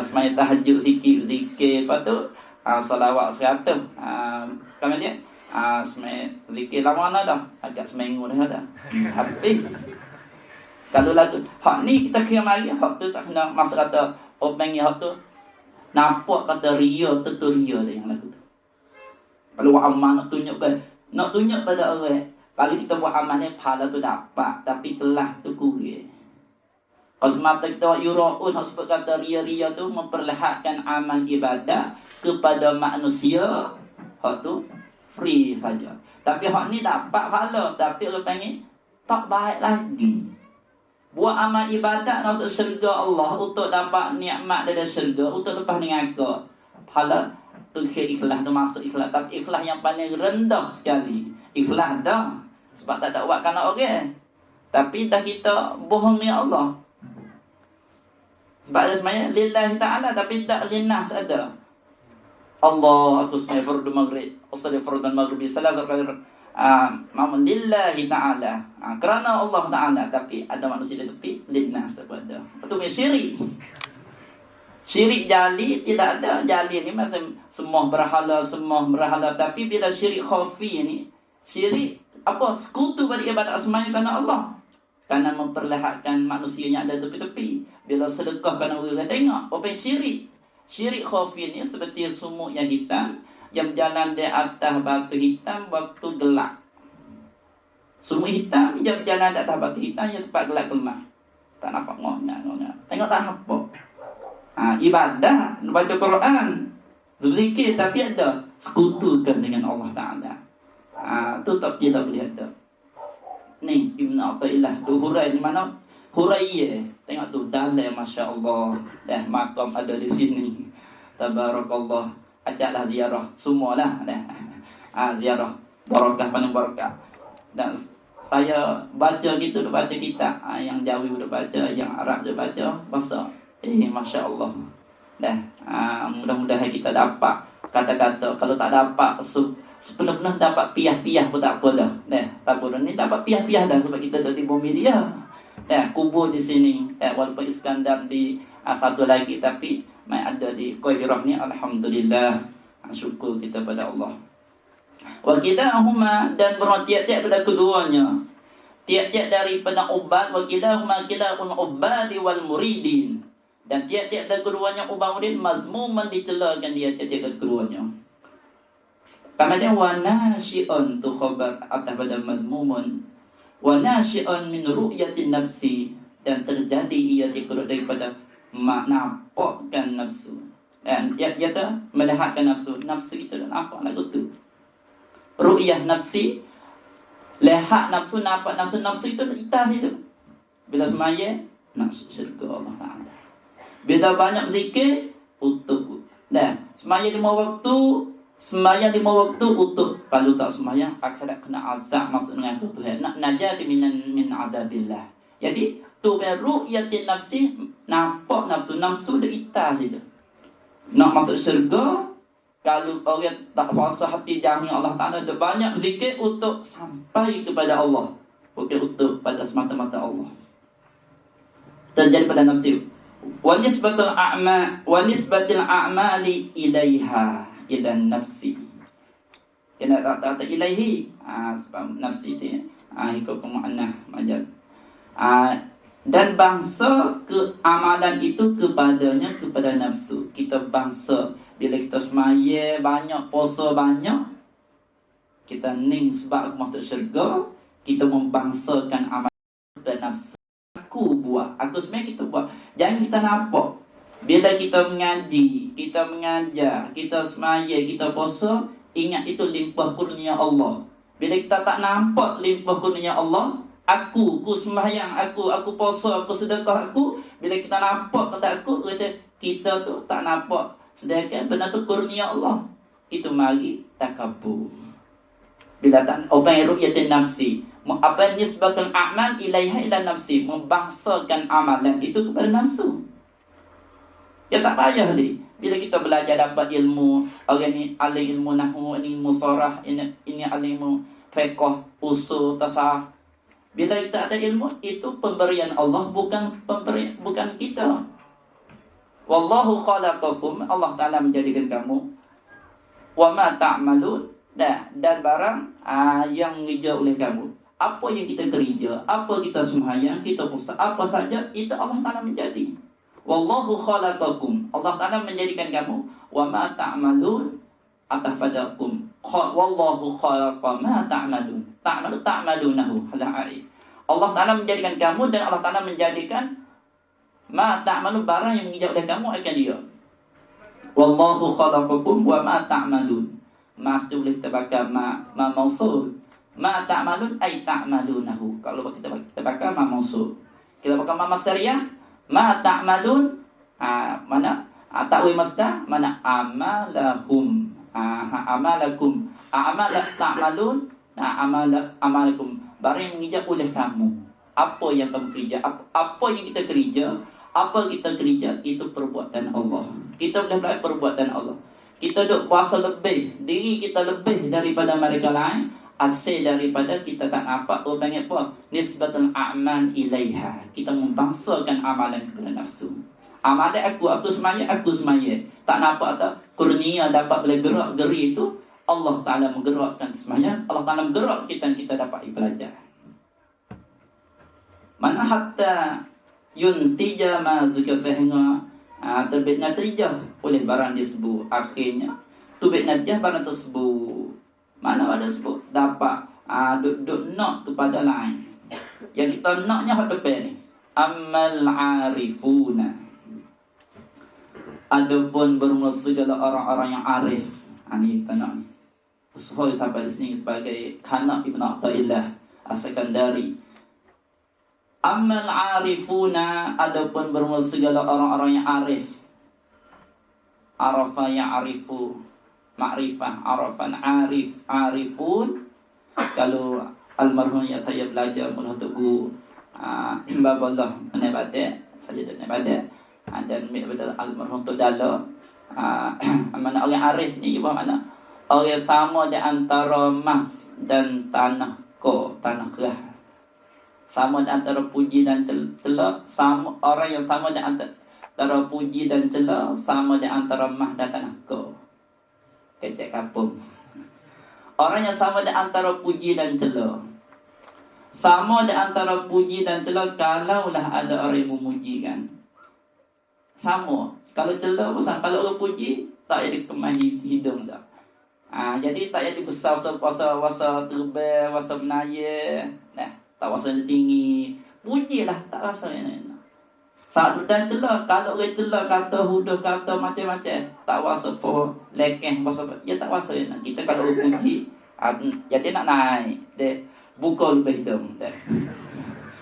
Semaya tahajud sikit, zikir, lepas tu salawat 100. Kemudian semai zikir lama dah, agak seminggu dah. Habis. Kalau lagu hak ni kita kira mari, hak tu tak kena masa kata orang hak tu nampak kata ria, tentu ria dah yang lagu tu. Kalau amal nak tunjuk pada orang, Kalau kita buat amal ni, pahala tu dapat, tapi telah tu kurang. Kalau semata kita buat yura'un, sebut kata ria-ria tu memperlihatkan amal ibadah kepada manusia, hak tu free saja. Tapi hak ni dapat pahala, tapi orang panggil tak baik lagi. Buat amal ibadat masuk syurga Allah untuk dapat nikmat dari syurga, untuk lepas ni ngaka. Pahala tu ikhlas tu masuk ikhlas, tapi ikhlas yang paling rendah sekali. Ikhlas dah sebab tak ada buat kerana orang. Tapi dah kita bohong ni Allah. Sebab ada sebenarnya lillahi ta'ala tapi tak linnas ada. Allah aku semai fardu maghrib, usali fardu maghrib salasat kali lillahi ta'ala. Kerana Allah Ta'ala, tapi ada manusia di tepi linnas tak ada. Itu syirik. Syirik jali tidak ada. Jali ni macam semua berhala, tapi bila syirik khafi ni, syirik apa? Sekutu pada ibadat semaya kerana Allah. Kerana memperlihatkan manusia yang ada tepi-tepi. Bila sedekah kerana orang tengok, apa yang syirik? Syirik khafi ni seperti sumuk yang hitam yang berjalan di atas batu hitam waktu gelap. Sumuk hitam yang berjalan di atas batu hitam yang tempat gelap kemas. Tak nampak ngoknya. Tengok tak nampak. Ibadah, baca Quran, berzikir, tapi ada sekutukan dengan Allah Ta'ala. Tu tak kita boleh ada. Ni Ibn Athaillah tu hurai di mana? Huraiyah. Tengok tu dalam, Masya Allah. Makam ada di sini. Tabarakallah. Ajaklah ziarah. Semualah. Ziarah. Barakah penuh barakah. Dan saya baca gitu, baca kitab. Yang Jawi udah baca, yang Arab udah baca. Bahasa. Masya Allah. Mudah-mudahan kita dapat kata-kata. Kalau tak dapat sepenuh-penuh dapat piah-piah pun tak apa dah. Tak apa dah. Ni dapat piah-piah dah sebab kita dah di bumi dia. Kubur di sini. Walaupun Iskandar di satu lagi, tapi mai ada di Qairah ni, alhamdulillah. Syukur kita pada Allah. Wa kilahuma, dan tiap-tiap pada keduanya. Tiap-tiap daripada ubat, wa kilahuma kilahul ubadi wal muridin. Dan tiap-tiap dari keduanya ubad murid mazmuman dicelakan dia tiap-tiap dari keduanya. Kemudian wa nasyi'un tu khabar atas pada mazmumun. Wa nasyi'un min ru'yatin nafsi, dan terjadi ia daripada nampakkan nafsu. Dan ia tu melihatkan nafsu. Nafsu itu nampak lagu tu. Ru'yah nafsi, lihat nafsu, nampak nafsu. Nafsu itu itas itu. Bila semaya, nafsu syurga Allah Ta'ala. Bila banyak zikir, utuh. Semaya 5 waktu, sembahyang 5 waktu utuh. Kalau tak sembahyang, akhirat kena azab masuk dengan Tuhan. Nak najati min azabillah. Jadi tu ru'yatin nafsi, nampak nafsu. Nafsu dah itas itu. Nak masuk syurga, kalau orang tak puasa hati jahil Allah Ta'ala, ada banyak zikir untuk sampai kepada Allah. Bukan untuk pada semata-mata Allah. Terjadi pada nafsi. Wa nisbatul a'mali ilaiha, ila nafsi. Kena tak ilaihi. Sebab nafsi itu ikut muannah majaz. Dan bangsa amalan itu kepadanya, kepada nafsu. Kita bangsa bila kita semaya banyak, puasa banyak, kita ning sebab aku masuk syurga, kita membangsakan amalan kepada nafsu. Aku buat, aku sebenarnya kita buat. Jangan kita nampak. Bila kita mengaji, kita mengajar, kita semaya, kita puasa, ingat itu limpah kurnia Allah. Bila kita tak nampak limpah kurnia Allah, aku sembahyang, aku puasa, aku sedekah, bila kita nampak kata aku, kita tu tak nampak. Sedangkan benar tu kurnia Allah. Itu mari takabur. Bila tak orang ru'yatin nafsi, apa yang disebabkan amal ilaiha ila nafsi, membangsakan amalan itu kepada nafsu. Ya tak payah ni. Bila kita belajar dapat ilmu, orang ni ahli ilmu nahwu, ini ilmu sarah, ini ahli ilmu fiqh, usul, tasawuf. Bila kita ada ilmu, itu pemberian Allah, bukan kita. Wallahu khalaqakum, Allah Ta'ala menjadikan kamu. Wa ma ta'malun, dan barang yang mengerja oleh kamu. Apa yang kita kerja, apa kita sembahyang, kita puasa, apa saja, itu Allah Ta'ala menjadi. Wallahu khalaqakum, Allah Ta'ala menjadikan kamu. Wa ma ta'malun, atas padakum, wallahu khalaqa ma ta'malun. Ta'malunahu. Allah Ta'ala menjadikan kamu dan Allah Ta'ala menjadikan ma ta'malun, barang yang mengijak oleh kamu akan dia. Wallahu khalaqakum wa ma ta'malun. Ma boleh kita baca ma mausul. Ma ta'malun ay ta'malunahu. Kalau kita baca ma mausul. Kita baca ma masdariyah, ma ta'malun mana ta'wil masdar, mana amalahum. Amalakum. Ta'malun amalakum. Barang yang mengijak oleh kamu. Apa yang kamu kerja, apa yang kita kerja, itu perbuatan Allah. Kita boleh belajar perbuatan Allah. Kita duk puasa lebih, diri kita lebih daripada mereka lain, asal daripada kita tak nampak, orang panggil apa? Nisbatul a'mal ilaiha. Kita membangsakan amalan kepada nafsu. Amalan aku semaya. Tak nampak tak? Kurnia dapat boleh gerak geri itu, Allah Ta'ala menggerakkan semaya. Allah Ta'ala menggerak kita dapat belajar. Mana hatta yuntija ma zikr sehingga terbit natijah oleh barang disebut. Akhirnya terbit natijah barang tersebut. Mana ada sebut dapat duk nak kepada lain. Yang kita naknya hak depan ni. Amal arifuna. Adapun bermula segala orang-orang yang arif. Ini kita nak ni. Usul sampai sini sebagai kanak Ibn Athaillah As-Sakandari. Amal arifuna, adapun bermula segala orang-orang yang arif. Arafa ya'rifu, ma'rifah, arafan arifun. Kalau almarhum yang saya belajar mula tugu baballah menebadak, saya dah menebadak, dan betul almarhum tu dalam mana orang arif ni mana orang sama di antara emas dan tanah kerah. Sama di antara puji dan celak, sama orang yang sama di antara puji dan celak, sama di antara mah dan tanah ko. Kecek kampung. Orang yang sama di antara puji dan celak, sama di antara puji dan celak, kalaulah ada orang yang memuji kan. Sama. Kalau celak pun sama. Kalau orang puji, tak jadi kemah hidung tak. Jadi tak jadi besar wasa terbang, wasa menaya. Nah, tak rasa tinggi. Pujilah, tak rasa yang saat tu dan telah, kalau orang telah kata huduh, kata macam-macam, tak rasa apa, lekeh, rasa apa, ya tak rasa yang kita kalau puji, jadi nak naik, dia buka lebih hidung.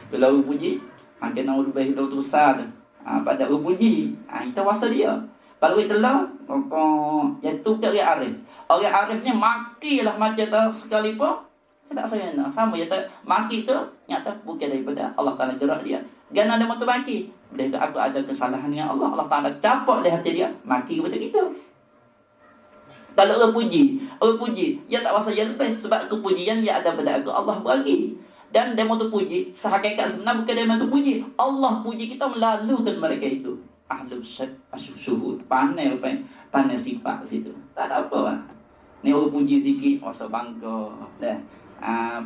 Bila orang puji, kena lebih hidung tu besar. Pada orang puji, kita rasa dia. Kalau orang telah, yang tu dia orang arif. Orang arifnya makilah macam tak sekali pun, tak saya nak sama ya tak maki tu nyata bukan daripada Allah Taala gerak dia. Jangan ada motor maki. Dia aku ada kesalahan dengan Allah, Allah Taala capok di hati dia, maki kepada kita. Kalau orang puji, dia tak rasa yang lebih sebab kepujian yang ada pada aku Allah bagi. Dan dia motor puji, sehakikat sebenar bukan dia motor puji. Allah puji kita melalukan mereka itu. Ahlul syuhud, pandai sifat situ. Tak ada apa lah. Ni orang puji sikit, rasa bangga. Dah.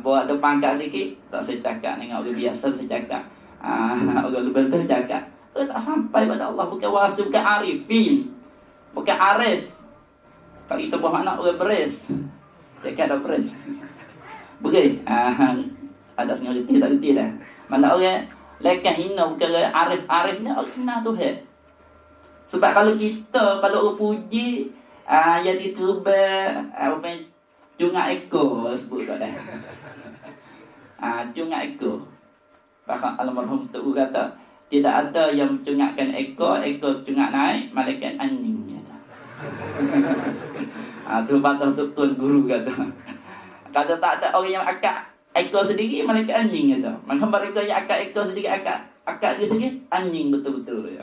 Buat ada pangkat sikit, tak saya cakap dengan orang biasa saya cakap. Orang lebih cakap. Tak sampai pada Allah, bukan wasi, bukan arifin. Bukan arif. Kalau kita buat makna orang beres. Cakap ada beres. Boleh. Ada setengah letih, tak letih dah. Mana orang lekat hina, bukan arif-arifnya, orang kena tu sebab kalau orang puji, yang diterbang, cungak ekor sebut tak dah. Cungak ekor. Bahkan almarhum tu kata, tidak ada yang mencungakkan ekor cungak naik, malaikat anjing kata. Tu patah tu tuan guru kata. Kata tak ada orang yang akak ekor sendiri, malaikat anjing kata. Maka mereka yang akak ekor sendiri, akak dia sendiri, anjing betul-betul ya.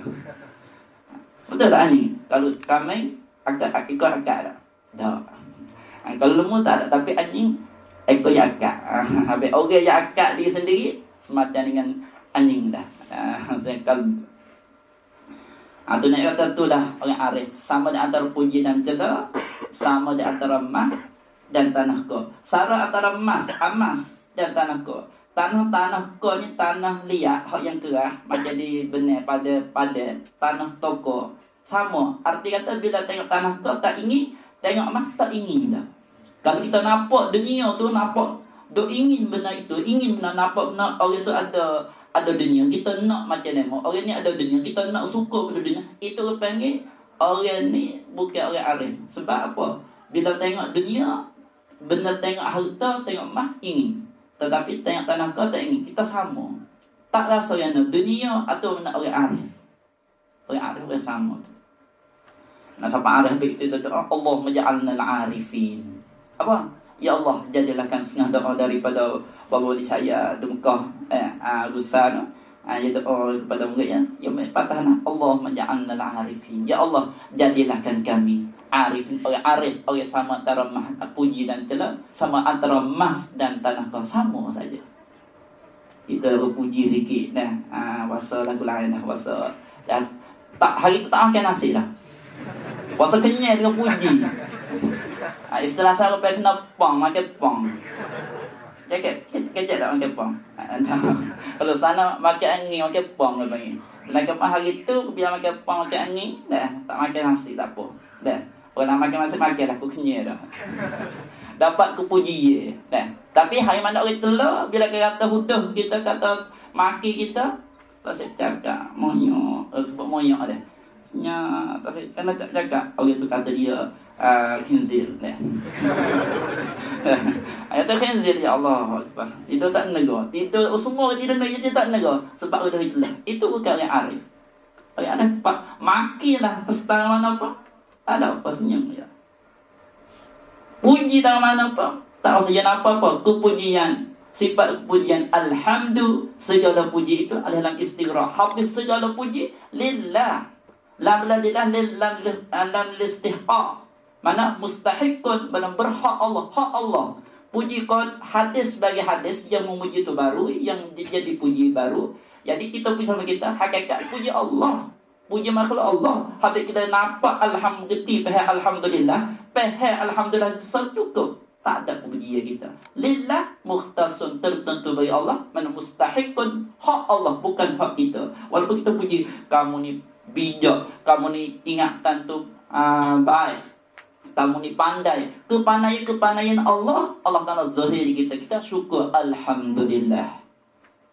Betul tak anjing? Kalau kambing, ekor akak tak? Tak. Kalau lembu tak ada, tapi anjing ekor yang akak. Habis orang yang akak dia sendiri semacam dengan anjing dah. Kalau tu nak kata tu lah orang arif. Sama di antara puji dan cela, sama di antara emas dan tanah ko. Sara antara emas dan tanah ko. Tanah ko ni tanah liat, hak yang kerah, macam di benar pada tanah toko. Sama. Arti kata bila tengok tanah ko tak ingin, tengok emas tak ingin dah. Kalau kita nampak dunia tu, nampak duk ingin benda itu, ingin benda nampak benda orang tu ada dunia, kita nak macam ni, orang ni ada dunia, kita nak suka pada dunia, itu orang panggil orang ni bukan orang arif. Sebab apa? Bila tengok dunia, benda tengok harta, tengok mah, ingin. Tetapi tengok tanah kau tak ingin. Kita sama. Tak rasa yang nak dunia atau nak orang arif. Orang arif orang sama tu. Nah, siapa arif begitu doa, Allah maj'alna al-arifin. Apa? Ya Allah, jadilah setengah doa daripada Bapa Wali saya di Mekah, Rusan. Ya doa kepada muridnya, ya patah nak Allah maj'alna al-arifin. Ya Allah, jadilah kami arifin, orang arif, orang sama antara puji dan cela, sama antara emas dan tanah kau, sama saja. Kita berpuji sikit dah. Puasa lagu lain dah, puasa. Dan tak hari tu tak makan nasi dah. Puasa kenyal dengan puji. Istilah saya apa kena pang, makan pang. Kecek tak makan pang. Kalau sana makan angin, makan pang dia panggil. Makan pang hari tu, biar makan pang, makan angin, dah. Tak makan nasi, tak apa. Dah. Orang makan nasi, makan dah, aku kenyal dah. Dapat kepuji dah. Tapi hari mana orang telur, bila kita kata huduh, kita kata maki kita, tak saya cakap, monyok, sebut monyok dah. Senyap, tak saya kena cakap, orang tu kata dia khinzir dah. Ayat tu khinzir, ya Allah. Itu tak negara. Itu semua di dunia dia tak negara. Sebab orang itu lah. Itu bukan orang arif. Orang arif, makilah tersetara mana apa. Tak ada apa, senyum je. Puji tak mana apa. Tak rasa apa-apa. Kepujian. Sifat kepujian. Alhamdulillah. Segala puji itu adalah istighraq. Habis segala puji. Lillah. Lam listihqaq. Mana mustahikun. Mana berhak Allah. Hak Allah. Puji kon hadis sebagai hadis. Yang memuji itu baru. Yang dia dipuji baru. Jadi kita puji sama kita. Hakikat puji Allah. Puji makhluk Allah. Habis kita nampak Alhamdulillah. Pehek Alhamdulillah cukup. Tak ada pujian kita. Lillah mukhtasun, tertentu bagi Allah. Mana mustahikun, hak Allah, bukan hak kita. Walaupun kita puji, kamu ni bijak, kamu ni ingatan tu baik, kamu ni pandai. Kepandaian Allah, Allah Ta'ala zahiri kita. Kita syukur Alhamdulillah.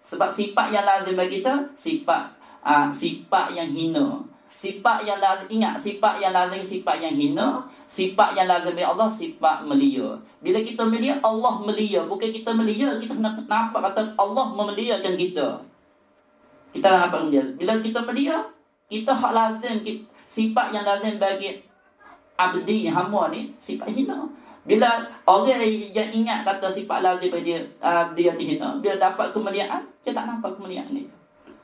Sebab sifat yang lazim bagi kita, sifat yang hina. Sifat yang lazim, ingat, sifat yang lazim, sifat yang hina. Sifat yang lazim bagi Allah, sifat melia. Bila kita melia, Allah melia. Bukan kita melia, kita nak nampak kata Allah memeliakan kita. Kita nak nampak melia. Bila kita melia, kita hak lazim, sifat yang lazim bagi abdi, hamba ni, sifat hina. Bila orang yang ingat kata sifat lazim bagi dia hina, bila dapat kemuliaan, dia tak nampak kemuliaan ni.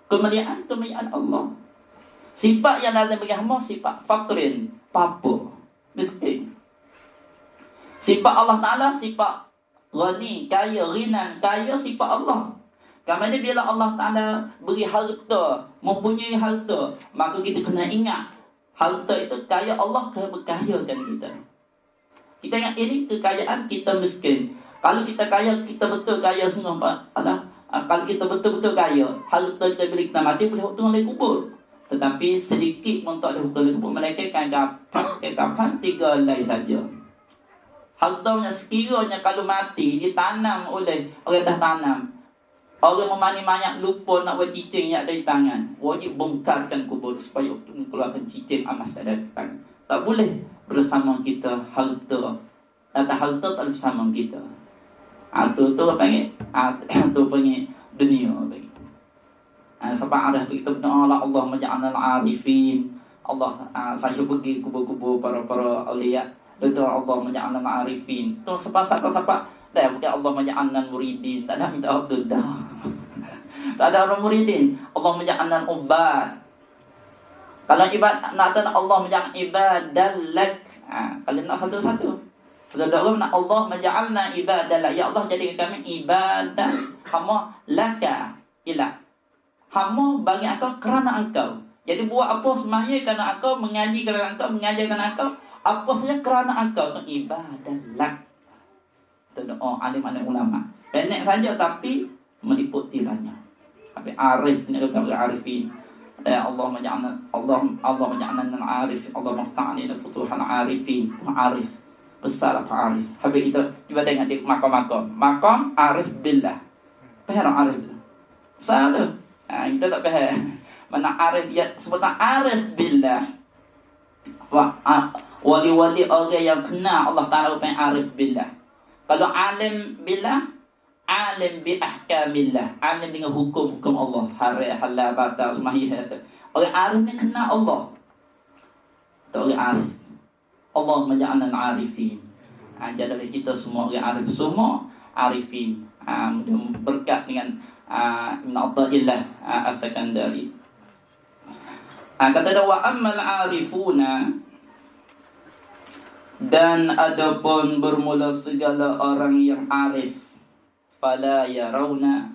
Kemuliaan Allah. Sifat yang lazim bagi hamba, sifat fakrin, papa, miskin. Sifat Allah Ta'ala, sifat ghani, kaya, ghinan, kaya, sifat Allah. Kerana bila Allah Ta'ala beri harta, mempunyai harta, maka kita kena ingat, harta itu kaya Allah berkayakan kita. Kita ingat ini kekayaan, kita miskin. Kalau kita kaya, kita betul kaya semua. Kalau kita betul-betul kaya, harta kita bila kita mati, boleh hutang oleh kubur. Tetapi sedikit pun tak ada hutang oleh kubur. Mereka kapan 3 helai saja. Hartanya sekiranya kalau mati, ditanam oleh orang dah tanam. Orang memani mayat lupa nak buat cicing yang ada di tangan. Wajib bongkarkan kubur supaya mengeluarkan cicing emas ada di tangan. Tak boleh bersama kita harta. Kata harta tak bersama kita. Itu apa panggil? Itu panggil dunia. Sebab ada kita berdoa Allah maj'alna al-arifin. Allah, saya pergi kubur-kubur para awliya. Berdoa Allah maj'alna al-arifin. Itu sebab dah bukan Allah maj'alna muridin. Tak ada minta waktu dah. Tak ada orang muridin. Allah maj'alna ubad. Kalau ibad nak Allah maj'alna ibadalak. Kalau nak satu-satu. Kalau doa nak Allah maj'alna ibadalak. Ya Allah jadikan kami ibadah hamba laka ilah. Hamba bagi engkau kerana engkau. Jadi buat apa semaya kerana engkau, mengaji kerana engkau, mengajar kerana engkau, apa saja kerana engkau. Itu ibadah. Itu doa alim-alim ulama. Pendek saja tapi meliputi banyak. Tapi arif ni kata arifin. Allah maj'alna al-arif. Allah mafta'ni futuhal arifin. Arif. besar apa arif. Habis itu cuba tengok di makam arif billah. Faham arif itu? Satu. Kita tak faham. Mana arif ya sebutan arif billah. Wali-wali orang yang kenal Allah Ta'ala bukan arif billah. Kalau alim billah, alim bi ahkamillah, alim dengan hukum-hukum Allah, hari halal batal semahiyah. Orang arif ni kenal Allah. Itu orang arif. Allah menja'alna al-arifin. Jadi kita semua orang arif, semua arifin. Berkat dengan Ibn Athaillah As-Sakandari. Kata dia wa ammal arifuna, dan adapun bermula segala orang yang arif, fala yarawna,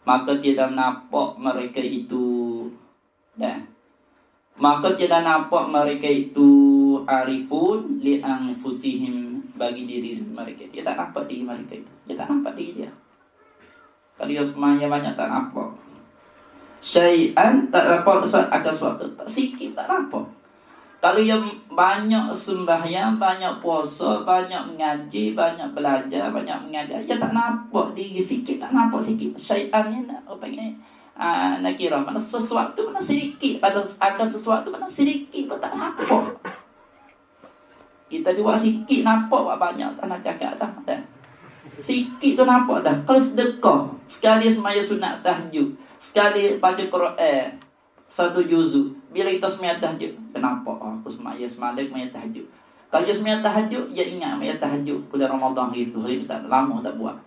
maka tidak nampak mereka itu maka tidak nampak mereka itu arifun li anfusihim, bagi diri mereka. Dia tak nampak diri mereka itu. Dia tak nampak diri dia. Kalau dia semuanya banyak tak nampak. Syai'an tak nampak akan suatu. Tak sikit tak nampak. Kalau yang banyak sembahyang, banyak puasa, banyak mengaji, banyak belajar, banyak mengajar, dia tak nampak diri sikit, tak nampak sikit. Syai'an ni apa ni? Nakirah, mana sesuatu mana sedikit, pada akan sesuatu mana sedikit pun tak nampak. Kita buat sikit nampak, buat banyak tak nak cakap dah. Sikit tu nampak dah. Kalau sedekah, sekali semaya sunat tahajud, sekali baca Quran satu juzuk, bila kita semaya tahajud, kenapa aku semaya semalam semaya tahajud. Kalau dia semaya tahajud, dia ingat semaya tahajud bulan Ramadan itu, hari kita lama tak buat.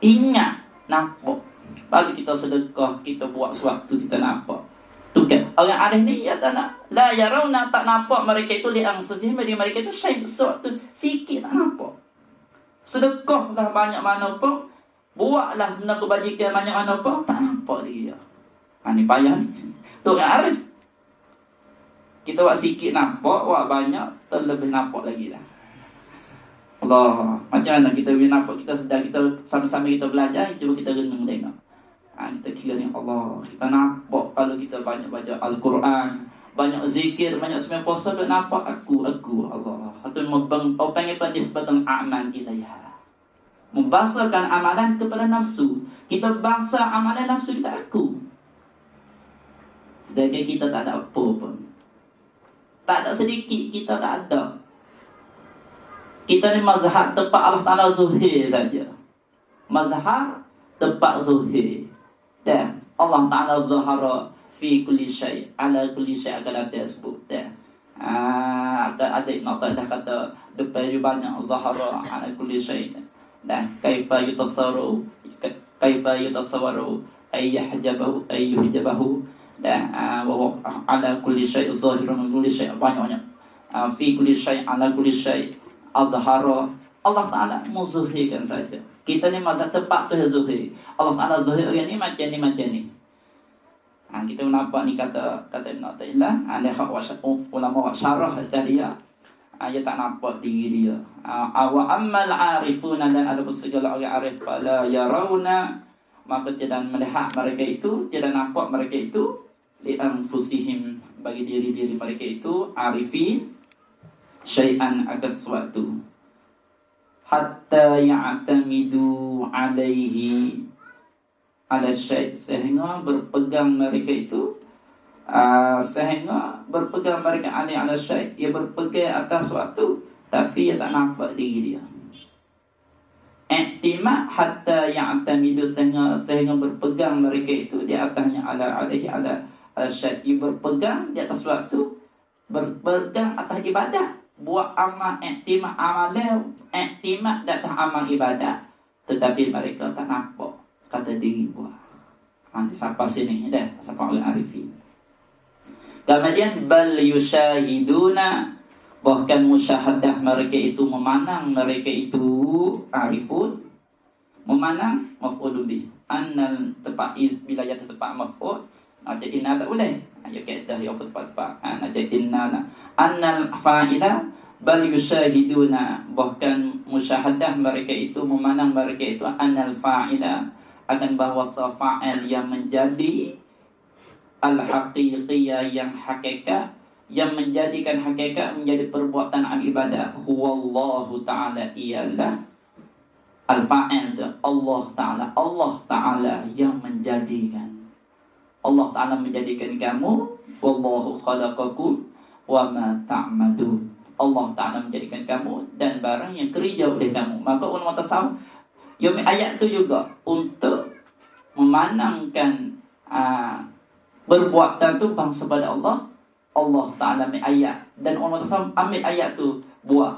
Ingat, nampak. Bagi kita sedekah, kita buat sesuatu, kita nampak. Tu kan, orang arif ni ya tak nak, la yarawna, tak nampak mereka itu li anfusihim, bagi mereka itu sesuatu sikit tak nampak. Sedekahlah banyak mana pun, buatlah benda kebajikan banyak mana pun, tak nampak dia. Ni payah ni. Tu orang arif. Kita buat sikit nampak, buat banyak terlebih nampak lagi dah. Allah, macam mana kita boleh nampak, kita sedar, kita sama-sama kita belajar, cuba kita renung tengok. Kita kira ni Allah, kita nampak kalau kita banyak baca Al-Quran, banyak zikir, banyak sembahyang puasa, dia nampak aku Allah. Atau panggil penisbatan amal ilaiha. Membasarkan amalan kepada nafsu. Kita bangsa amalan nafsu kita aku. Sedangkan kita tak ada apa pun. Tak ada sedikit, kita tak ada. Kita ni mazhar tepat Allah Ta'ala zuhir saja. Mazhar tepat zuhir. Dan Allah Ta'ala zuhara fi kulli syai', ala kulli syai' akan ada sebut. Dan ada Ibn Athaillah kata depan banyak zuhara ala kulli syai'. Dan kaifa yutasawwaru ay yuhjabahu. Dan wa ala kulli syai' zahirun kulli syai' banyak. Fi kulli syai' ala kulli syai' azhara. Allah Ta'ala menzuhirkan saja. Kita ni mazhab tepat tu zuhir. Allah Ta'ala zuhir orang ni macam ni. Kita nampak ni kata Ibn Athaillah, ada ulama syarah dia. Dia tak nampak diri dia. Wa ammal arifuna, dan ada segala orang arif, fala yarawna, maka tidak melihat mereka itu, tidak nampak mereka itu li anfusihim, bagi diri-diri mereka itu arifin, syai'an akan sesuatu, hatta ya'tamidu alaihi ala syai', sehingga berpegang mereka itu alaihi ala syai', ia berpegang atas sesuatu tapi ia tak nampak diri dia. I'timad hatta ya'tamidu, sehingga berpegang mereka itu di atasnya alaihi ala syai', ia berpegang di atas sesuatu, berpegang atas ibadah. Buat amal iktimad, amalan iktimad di atas amal ibadat, tetapi mereka tak nampak kata diri buat. Sampai sini dah, sampai orang arifin. Kemudian bal yusyahiduna, bahkan musyahadah mereka itu, memandang mereka itu arifun, memandang maf'ulun bih. Annal tepat bila jatuh tepat maf'ul, aja inna tak boleh. Ya kaedah ya tepat-tepat. Aja inna annal fa'ila bal yusyahiduna, bahkan musyahadah mereka itu, memandang mereka itu, annal fa'ila, akan bahawa fa'il yang menjadi al-haqiqiyah, yang hakikat, yang menjadikan hakikat menjadi perbuatan ibadah, huwallahu ta'ala, ialah al-fa'il, Allah Ta'ala. Allah Ta'ala yang menjadikan. Allah Ta'ala menjadikan kamu. Wallahu khalaqakum wa ma ta'madun. Allah Ta'ala menjadikan kamu dan barang yang kerja oleh kamu. Maka ulama tasawuf yang ayat itu juga untuk memanangkan perbuatan itu bangsa pada Allah. Allah Ta'ala ambil ayat. Dan ulama tasawuf ambil ayat tu buat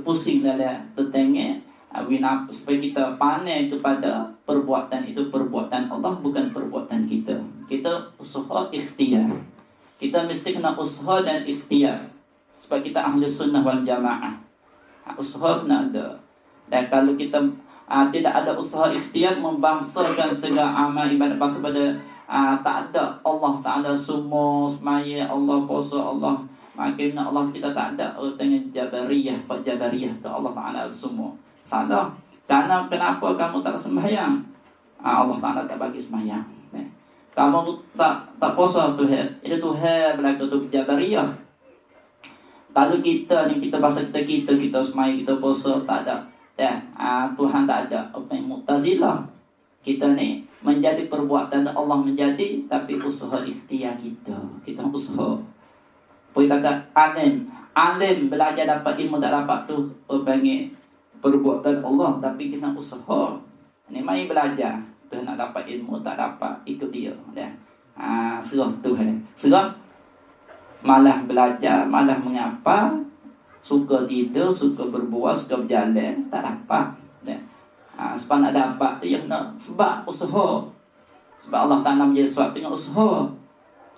pusing dalam tetangga supaya kita pandai kepada perbuatan itu perbuatan Allah, bukan perbuatan kita. Kita usaha ikhtiar. Kita mesti kena usaha dan ikhtiar supaya kita ahli sunnah wal jamaah. Usaha kena ada. Dan kalau kita tidak ada usaha ikhtiar membangsakan segala amal ibadah pasal pada tak ada Allah Ta'ala semua semaya Allah puasa Allah makin Allah kita tak ada tengah jabariyah tu Allah Ta'ala semua salah. Karena kenapa kamu tak sembahyang? Allah Ta'ala tak bagi sembahyang. Kamu tak puasa Tuhan, itu Tuhan berlaku tu jabariyah. Kalau kita bahasa kita sembahyang, kita puasa tak ada. Tuhan tak ada. Mu'tazilah. Kita ni menjadi perbuatan Allah menjadi, tapi usaha ikhtiar kita. Kita usaha. Poi kata alim belajar dapat ilmu tak dapat tu panggil perbuatan Allah, tapi kita usaha. Ni mai belajar, tu nak dapat ilmu tak dapat ikut dia dah. Serah Tuhan. Serah malah belajar, malah mengapa, suka tidur, suka berbuat, suka berjalan, tak dapat dah. Sebab nak dapat tu ya nak sebab usaha. Sebab Allah Ta'ala menjadi sesuatu dengan usaha.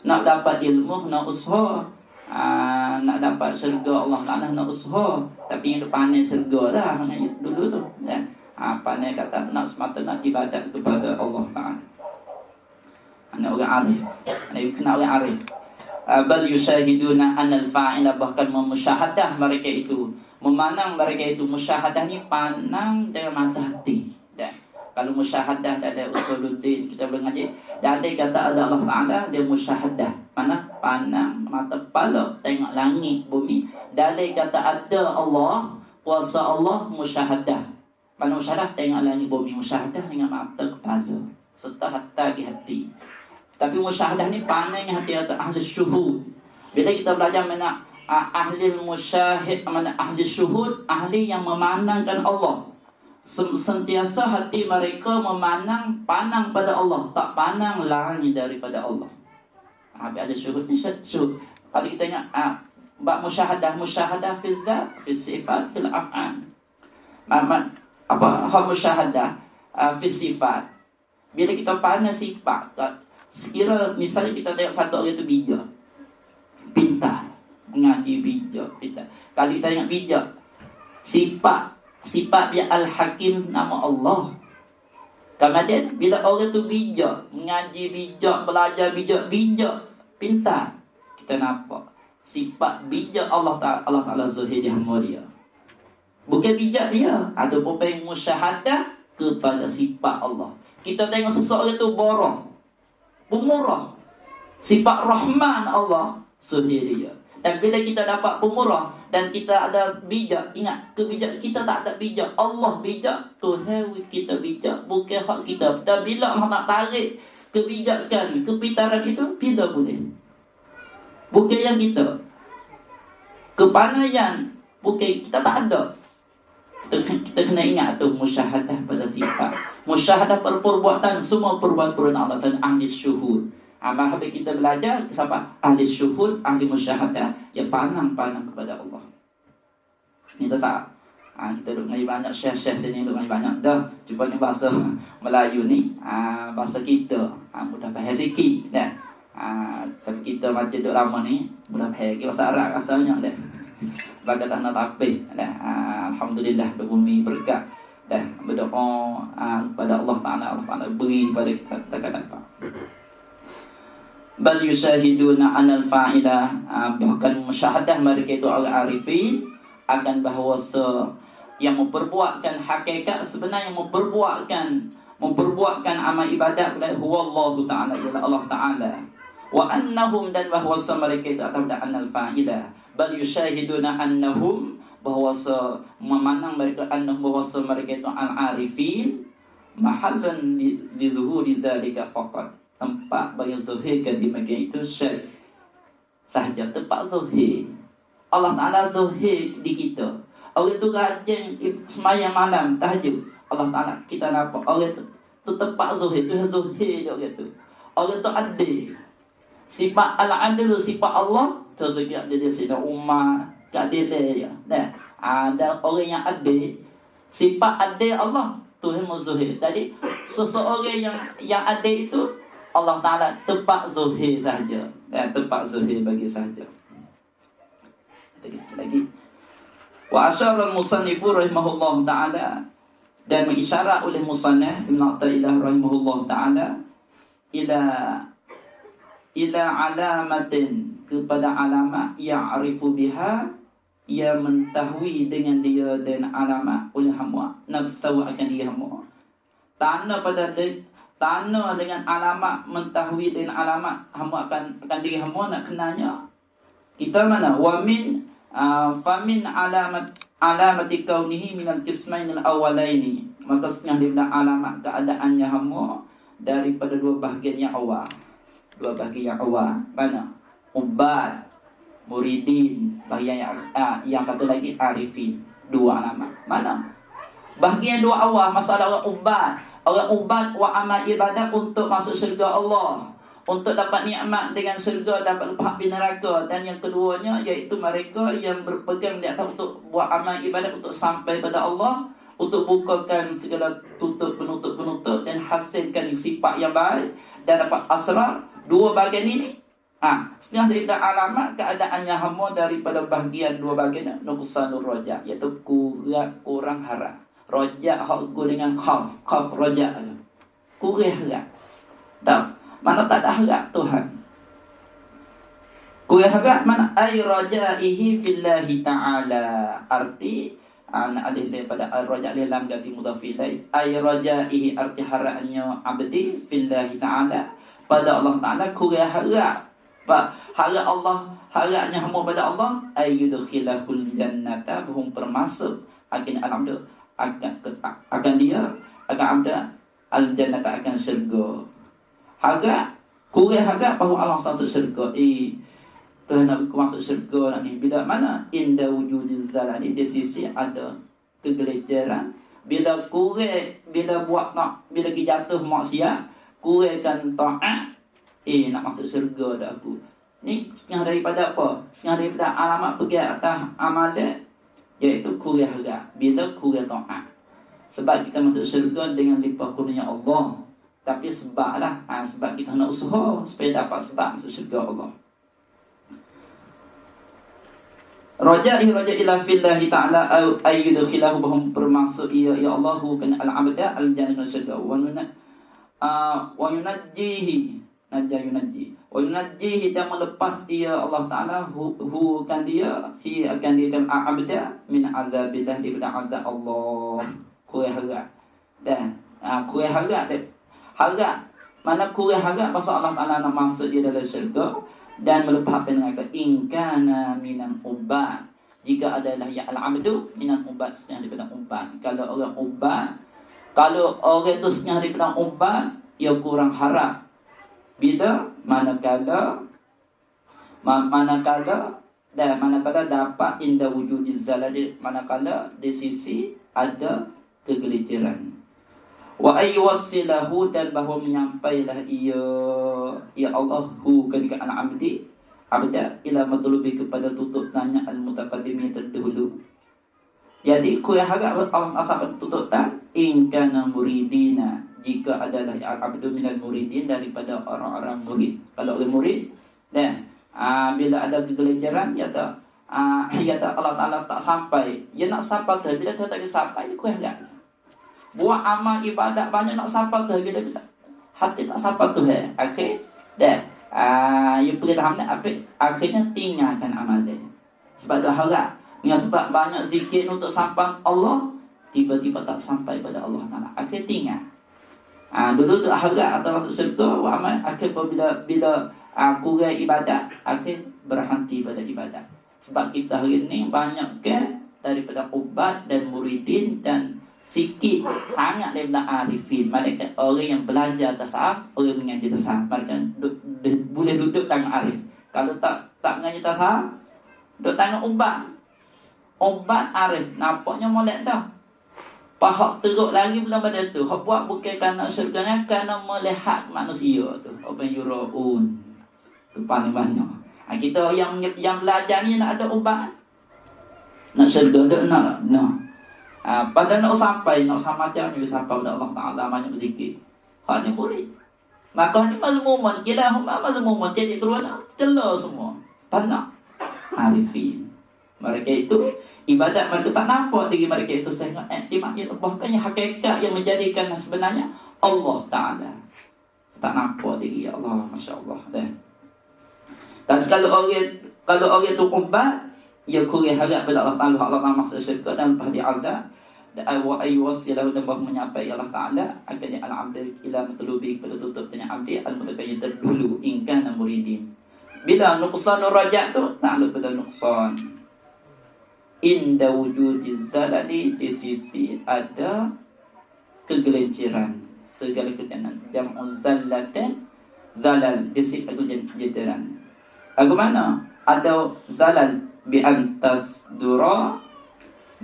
Nak dapat ilmu nak usaha. Nak dapat syurga Allah Ta'ala nak usaha. Tapi yang pandai syurga dah dulu tu ya. Pandai kata nak semata nak ibadat kepada Allah Ta'ala. Anak orang arif. Anak kena orang arif. Bal yusyahiduna anal fa'ila, bahkan memusyahadah mereka itu, memandang mereka itu. Musyahadah ni pandang dengan mata hati. Dan kalau musyahadah ada usuluddin kita boleh ngaji. Dalil kata ada Allah Ta'ala, dia musyahadah. Mana? Pandang mata kepala, tengok langit, bumi. Dalil kata ada Allah, kuasa Allah, musyahadah. Mana musyahadah? Tengok langit, bumi. Musyahadah dengan mata kepala serta hati. Tapi musyahadah ni pandai dengan hati atau ahli syuhud. Bila kita belajar mana ahli musyahid, mana ahli syuhud, ahli yang memandangkan Allah. Sentiasa hati mereka pandang pada Allah, tak pandang lain daripada Allah. Habis ada syuhud ni syuhud. Kalau kita tengok bab musyahadah fi zat, fi sifat, fil af'al. Apa hal musyahadah fi sifat? Bila kita pandang sifat, sekira misalnya kita tengok satu orang tu bijak, pintar, mengaji bijak, pintar. Kalau kita tengok bijak, sifat dia Al-Hakim, nama Allah. Kemudian bila orang tu bijak, mengaji bijak, belajar bijak, pintar, kita nampak sifat bijak Allah Ta'ala Zuhid hamba dia. Bukan bijak dia, ada pun musyahadah kepada sifat Allah. Kita tengok seseorang tu borong, pemurah, sifat Rahman Allah Zuhid dia. Dan bila kita dapat pemurah dan kita ada bijak, ingat kebijak kita tak ada bijak. Allah bijak, Tuhan kita bijak, bukan hak kita. Dan bila Allah nak tarik kebijakan, kepintaran itu, bila boleh? Bukan yang kita. Kepandaian, bukan kita tak ada. Kita kena ingat tu musyahadah pada sifat. Musyahadah perbuatan, semua perbuatan Allah dan ahli syuhud. Habis kita belajar siapa? Ahli syuhud, ahli musyahadah, yang pandang kepada Allah. Ni tak sah. Kita duduk ngaji banyak, syekh-syekh sini duduk ngaji banyak. Dah, cuba ni bahasa Melayu ni, bahasa kita. Mudah faham sikit dah. Tapi kita macam duduk lama ni, mudah faham sikit bahasa Arab rasanya dah. Bagai tak nak tapih dah. Alhamdulillah berbumi berkat dah. Berdoa kepada Allah Ta'ala beri pada kita takkan dapat. Bal yusyahiduna anal fa'ila, bahkan musyahadah mereka itu al-arifin akan bahawa yang memperbuatkan hakikat sebenarnya, memperbuatkan amal ibadat huwa Allah Ta'ala, ialah Allah Ta'ala. Wa annahum, dan bahwasa mereka itu atau annal fa'ilah, bal yusyahiduna annahum, bahwasa memanang mereka, annahum bahwasa mereka itu al-arifin, mahallun li zuhuri zalika faqat, tempat bagi zuhirkan di mereka itu syai sahaja, tempat zuhir. Allah Ta'ala zuhir di kita. Orang tu rajin semayang malam tahajud, Allah Ta'ala kita nampak orang tu tempat zuhir, tu zuhir dia orang tu. Orang tu adil. Sifat al-adil, sifat Allah tersegak dia Sayyidina Umar, keadilan ya. Dan orang yang adil, sifat adil Allah tu yang zuhir. Jadi seseorang yang adil itu Allah Ta'ala tempat zuhir saja. Tempat zuhir bagi saja. Sekali lagi. Wa asyara al-musannifu rahimahullah ta'ala, dan mengisyarat oleh musannif Ibn Athaillah rahimahullah ta'ala ila alamatin, kepada alamat ya'rifu biha, ia mengetahui dengan dia, dan alamat oleh hamba nafsu akan dia hamba. Tanda dengan alamat, mengetahui dengan alamat hamba akan diri hamba, nak kenanya kita mana wa min famin alamati kaunihi minal qismain al-awwalaini, maka setengah daripada alamat keadaannya hamba daripada dua bahagian yang awal. Dua bahagian yang awal mana? Ubad, muridin, bahagian yang satu lagi arifin. Dua alamat. Mana? Bahagian dua awal, masalah orang ubad. Orang ubad wa amal ibadah untuk masuk syurga Allah, untuk dapat nikmat dengan syurga, dapat lepas api neraka. Dan yang keduanya iaitu mereka yang berpegang di atas untuk buat amal ibadah untuk sampai pada Allah, untuk bukakan segala penutup-penutup dan hasilkan sifat yang baik dan dapat asrar. Dua bahagian ini setengah daripada alamat keadaannya hamba daripada bahagian dua bahagian nuqsanur raja, iaitu kurang harap. Raja hakku dengan khaf raja, kurang harap. Dan mana tak ada harap Tuhan. Kurang harap mana? Ay rajaihi fillahi ta'ala. Arti alih daripada al-raja' alih lam ganti mudhaf ilaih. Ay rajaihi, arti harapnya abdi fillahi ta'ala, pada Allah Ta'ala. Kurang harap harap Allah, harapnya hamba pada Allah, ay yudkhilahul jannata, bahum permasuk akan al-abdu, akan dia akan abda al-jannata, akan syurga. Harap, kurang harap bahawa Allah masuk syurga. Tuhan nak masuk syurga nak ni bila mana? Inda wujudiz zalali, di sisi ada kegeliceran. Bila kurang, bila pergi jatuh maksiat, kurangkan taat, nak masuk syurga dah aku. Ni setengah daripada apa? Setengah daripada alamat pergi atas amalan, iaitu kurang harap. Bila kurang taat. Sebab kita masuk syurga dengan limpah kurnia Allah. Tapi sebablah, sebab kita nak usaha supaya dapat sebab masuk syurga Allah. Raja'i ila fillahi ta'ala ay yudkhilahu, bahum bermaksud ya Allahu kan al-abda al-jannah syurga wa yunajjihi wa yunajjihi, dan melepas ia Allah Ta'ala hu kan dia akan dia kan al-abda min azabillah, daripada azab Allah. Kurang harap dan kurang harap mana kurang harap pasal Allah Ta'ala nak masuk dia dalam syurga dan melepas neraka. Ingkana minan ubad, jika adalah ya al-abdu minan ubad, setengah daripada ubad. Kalau orang ubad, kalau orang itu setengah daripada ubad, ia kurang harap. Bila manakala dapat inda wujudiz zalali, manakala di sisi ada kegeliceran. Wa ayyuwassilahu, dan bahawa menyampailah ia Allah hu ketika al-abdi abda ila matlubi, kepada tutup tanya al-mutaqaddimin terdahulu. Jadi kurang harap Allah asal tutup tan in kana muridina, jika adalah al-abdu minal muridin, daripada orang-orang murid. Kalau orang murid dan bila ada kegeliceran, ya tak Allah Ta'ala tak sampai, dia nak sampai tu, bila tu tak bisa sampai, dia kurang harap. Buat amal ibadat banyak nak sampai tu, bila hati tak sampai tu, akhir dah you pergi tahap ni, akhirnya tinggalkan amal dia. Sebab dia harap dengan sebab banyak zikir untuk sampai Allah, tiba-tiba tak sampai pada Allah Ta'ala, akhir tinggal. Dulu tu harap atau masuk syurga, amal akhir bila kurang ibadat, akhir berhenti pada ibadat. Sebab kita hari ni banyak ke daripada ubat dan muridin dan sikit sangat daripada arifin. Mereka orang yang belajar tasawuf, orang mengaji tasawuf, mereka boleh duduk tangan arif. Kalau tak mengaji tasawuf, duduk tangan ubat arif, nampaknya molek dah. Pahak teruk lagi belum pada tu. Hak buat bukan kerana syurga, kerana melihat manusia tu. Apa yuraun. Tu paling banyak. Kita yang belajar ni nak ada ubat. Nak syurga dak nak. Pada nak sampai macam ni sampai pada Allah Taala banyak berzikir. Hak ni murid. Maka ni mazmumun, kita mazmumun jadi keluar celah semua. Panak arifin. Mereka itu ibadat mereka tak nampak diri mereka itu sangat iktimat, bahkan yang hakikat yang menjadikan sebenarnya Allah Ta'ala tak nampak diri Allah, Masya Allah. Dan kalau orang itu ubat, ia kurang harap pada Allah Ta'ala. Allah Ta'ala maksud syurga dan lepas diazab wa ayyuwasilahu dan bahawa menyapai Allah Ta'ala akan al-abdi ila matlubi kepada tutup tanya abdi al-mutakayyid terdulu ingkan dan muridin. Bila nuqsanur rajak tu ta'aluk pada nuqsan inda wujudi zalali, di sisi ada kegelinciran, segala kejadian. Jam'u zallatin, zalal, di sisi kegelinciran. Bagaimana? Ada zalal bi antas dura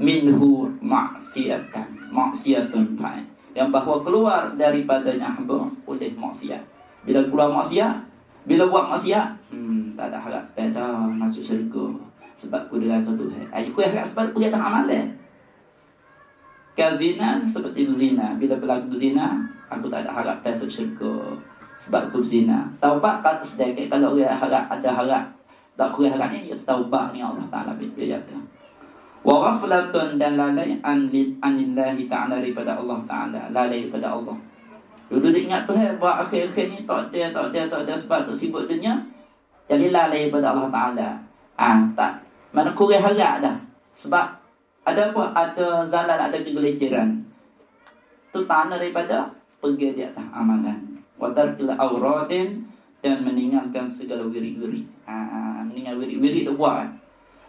minhu maksiatun fa'in, yang bahawa keluar daripadanya hamba oleh maksiat. Bila keluar maksiat, bila buat maksiat, tak ada harap pada masuk syurga. Sebab ku deraka Tuhan. Aku harap sebab pergi atas amalan. Kazinan seperti berzina. Bila berlaku berzina, aku tak ada harap masuk syurga. Sebab aku berzina. Taubat kata sedekah. Kalau orang harap, ada harap, tak kurang harapnya, ya taubat ni Allah Ta'ala bila jatuh. Wa ghaflatun, dan lalai anillahi ta'ala daripada Allah Ta'ala. Lalai daripada Allah. Dulu dia ingat Tuhan, buat akhir-akhir ni tak ada sebab tu sibuk dunia. Jadi lalai daripada Allah Ta'ala. Tak. Mana kurang harap dah. Sebab ada apa? Ada zalal, ada kegelinciran. Tu tanda daripada pergi di atas amalan. Wa tarkil awradin, dan meninggalkan segala wirid-wirid. Meninggal wirid-wirid dia buat.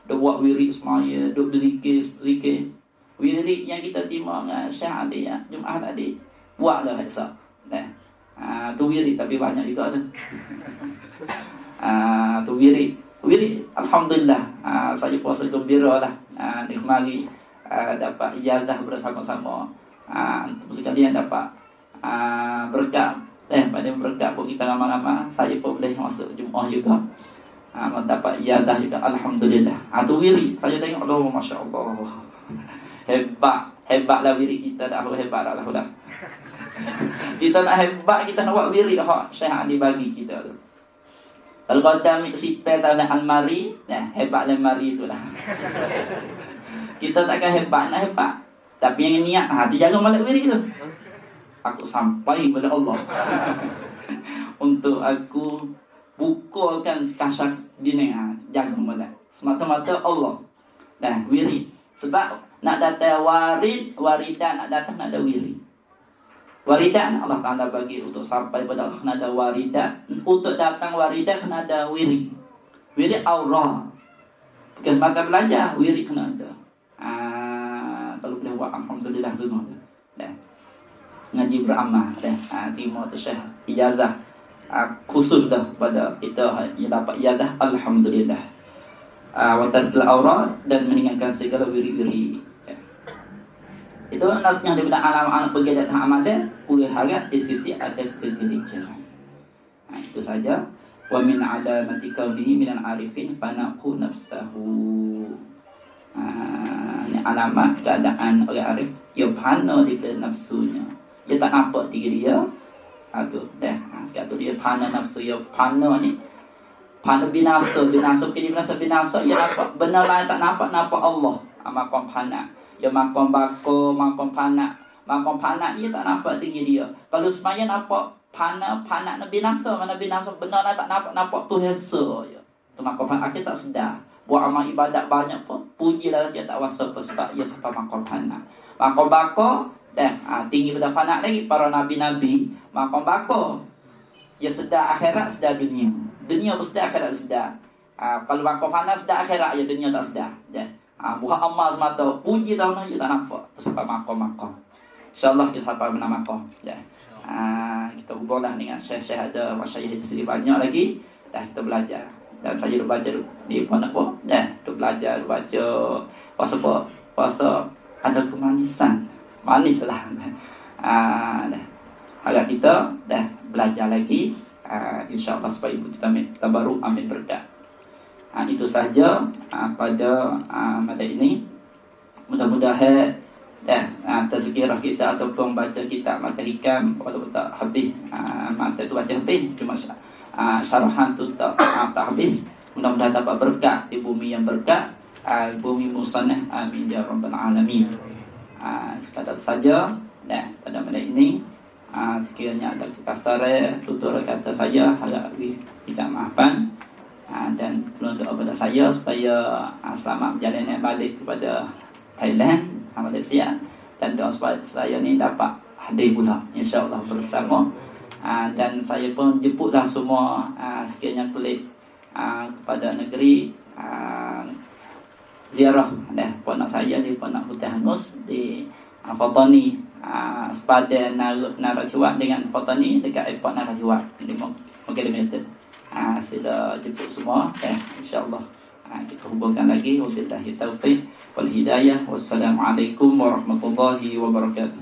Dia buat wirid semaya, dia berzikir. Wirid yang kita terima dengan Syekh Ali Jumaat tadi, buatlah esok. Tu wirid tapi banyak juga tu. Tu wirid. Alhamdulillah, saya puasa gembira lah. Di kemari dapat ijazah bersama-sama. Untuk sekalian dapat berkat. Pada berkat pun kita ramai-ramai. Saya pun boleh masuk Jumaat juga. Dapat ijazah juga, Alhamdulillah. Tu wirid. Saya tengok, Allah, Masya Allah. Hebatlah wirid kita dah. Hebat dah. Kita nak hebat, kita nak buat wirid. Syekh Ali bagi kita tu. Kalau kata ambil sipel dalam almari, hebat lemari itulah. Kita takkan hebat, nak hebat. Tapi yang niat, hati jaga malak wirid tu. Aku sampai kepada Allah. Untuk aku bukakan kasyaf dini, jaga malak. Semata-mata Allah. Wirid. Sebab nak datang waridan, nak datang nak ada wirid. Waridan Allah Ta'ala bagi untuk sampai pada Allah kena ada waridan. Untuk datang waridan kena ada wirid. Wirid aurah. Bukan semata belajar, wirid kena ada. Kalau boleh buat, Alhamdulillah semua tu. Ngaji beramal. Terima tu Syekh ijazah khusus dah pada kita yang dapat ijazah, Alhamdulillah. Wa tarkil aurah, dan meninggalkan segala wirid-wirid. Itu nasnya daripada alam-alam pergi datang amalan, kurang harap di sisi ada kegelinciran. Itu saja. Wa min alamati kaunihi minal arifin fanahu nafsahu. Ini alamat keadaan orang arif, ia fana di nafsunya. Dia tak nampak diri dia. Sekarang dia fana nafsu, ia fana ni. Fana binasa, ia nampak benar lain tak nampak Allah. Maqam fana. Dia makan bako, makan panak. Makan panak dia tak nampak tinggi dia. Kalau semaya nampak panak nak binasa. Mana binasa benar tak nampak tu hesa je. Tu makan panak kita tak sedar. Buat amal ibadat banyak pun, pujilah dia tak wasa apa sebab ia sampai makan panak. Makan bako, tinggi pada panak lagi. Para nabi-nabi makan bako. Dia sedar akhirat, sedar dunia. dunia pun sedar, akhirat sedar. Kalau makan panas sedar akhirat je, dunia tak sedar. Ya. Buat amal semata, puji tahun ni tak nampak. Sampai makom. InsyaAllah kita sampai mana makom. Ya. Kita hubunglah dengan syekh-syekh ada masyayikh di sini banyak lagi. Dah kita belajar. Dan saya dah baca di pondok pun. Ya, dah belajar, baca puasa ada kemanisan. Manis lah. Dah. Harap kita dah belajar lagi. InsyaAllah supaya ibu kita baru ambil berkat. Itu sahaja pada malam ini. Mudah-mudahan tazkirah kita ataupun baca kitab Mata Hikam walaupun tak habis, mata tu baca habis, cuma syarahan tu tak habis. Mudah-mudahan dapat berkat di bumi yang berkat, bumi musannah, amin ya rabbal alamin. Sekadar saja pada malam ini. Sekiranya ada kekasaran tutur kata saya, harap minta maafan. Dan tolong doa kepada saya supaya selamat berjalan balik kepada Thailand, Malaysia, dan doa supaya saya ni dapat hadir pula insya-Allah bersama. Dan saya pun jemputlah semua sekiranya kulit kepada negeri ziarah punak saya di Punak Hutan Hangus di Fatani, sepadan Narajiwat dengan Fatani dekat airport Narajiwat 5 km. Sila jemput semua insya-Allah. Kita hubungkan lagi. Wabillahi taufiq wal hidayah. Wassalamualaikum warahmatullahi wabarakatuh.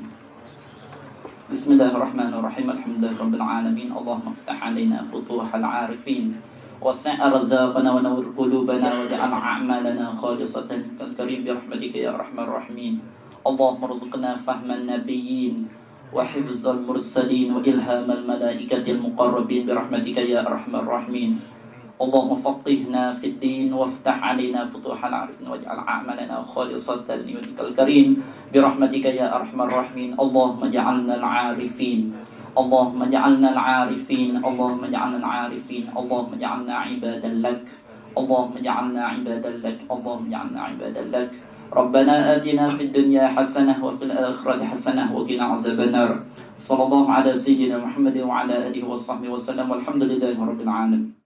Bismillahirrahmanirrahim. Alhamdulillahirabbil alamin. Allahumma iftah 'alaina futuhal 'arifin wasi' arzaqana wa nawwir qulubana waj'al a'malana khalisatan kal karim bi rahmatika ya arhamar rahimin. Allahumma rzuqna fahman nabiyyin وحفظ المرسلين وإلهام الملائكة المقربين برحمتك يا أرحم الراحمين. اللهم فقهنا في الدين وافتح علينا فتوح العارفين واجعل أعمالنا خالصة لوجهك الكريم برحمتك يا أرحم الراحمين. اللهم اجعلنا العارفين، اللهم اجعلنا العارفين، اللهم اجعلنا العارفين، اللهم اجعلنا عبادا لك، اللهم اجعلنا عبادا لك، اللهم اجعلنا عبادا لك. ربنا آتنا في الدنيا حسنة وفي الآخرة حسنة وقنا عذاب النار. صلى الله على سيدنا محمد وعلى آله وصحبه وسلم والحمد لله رب العالمين.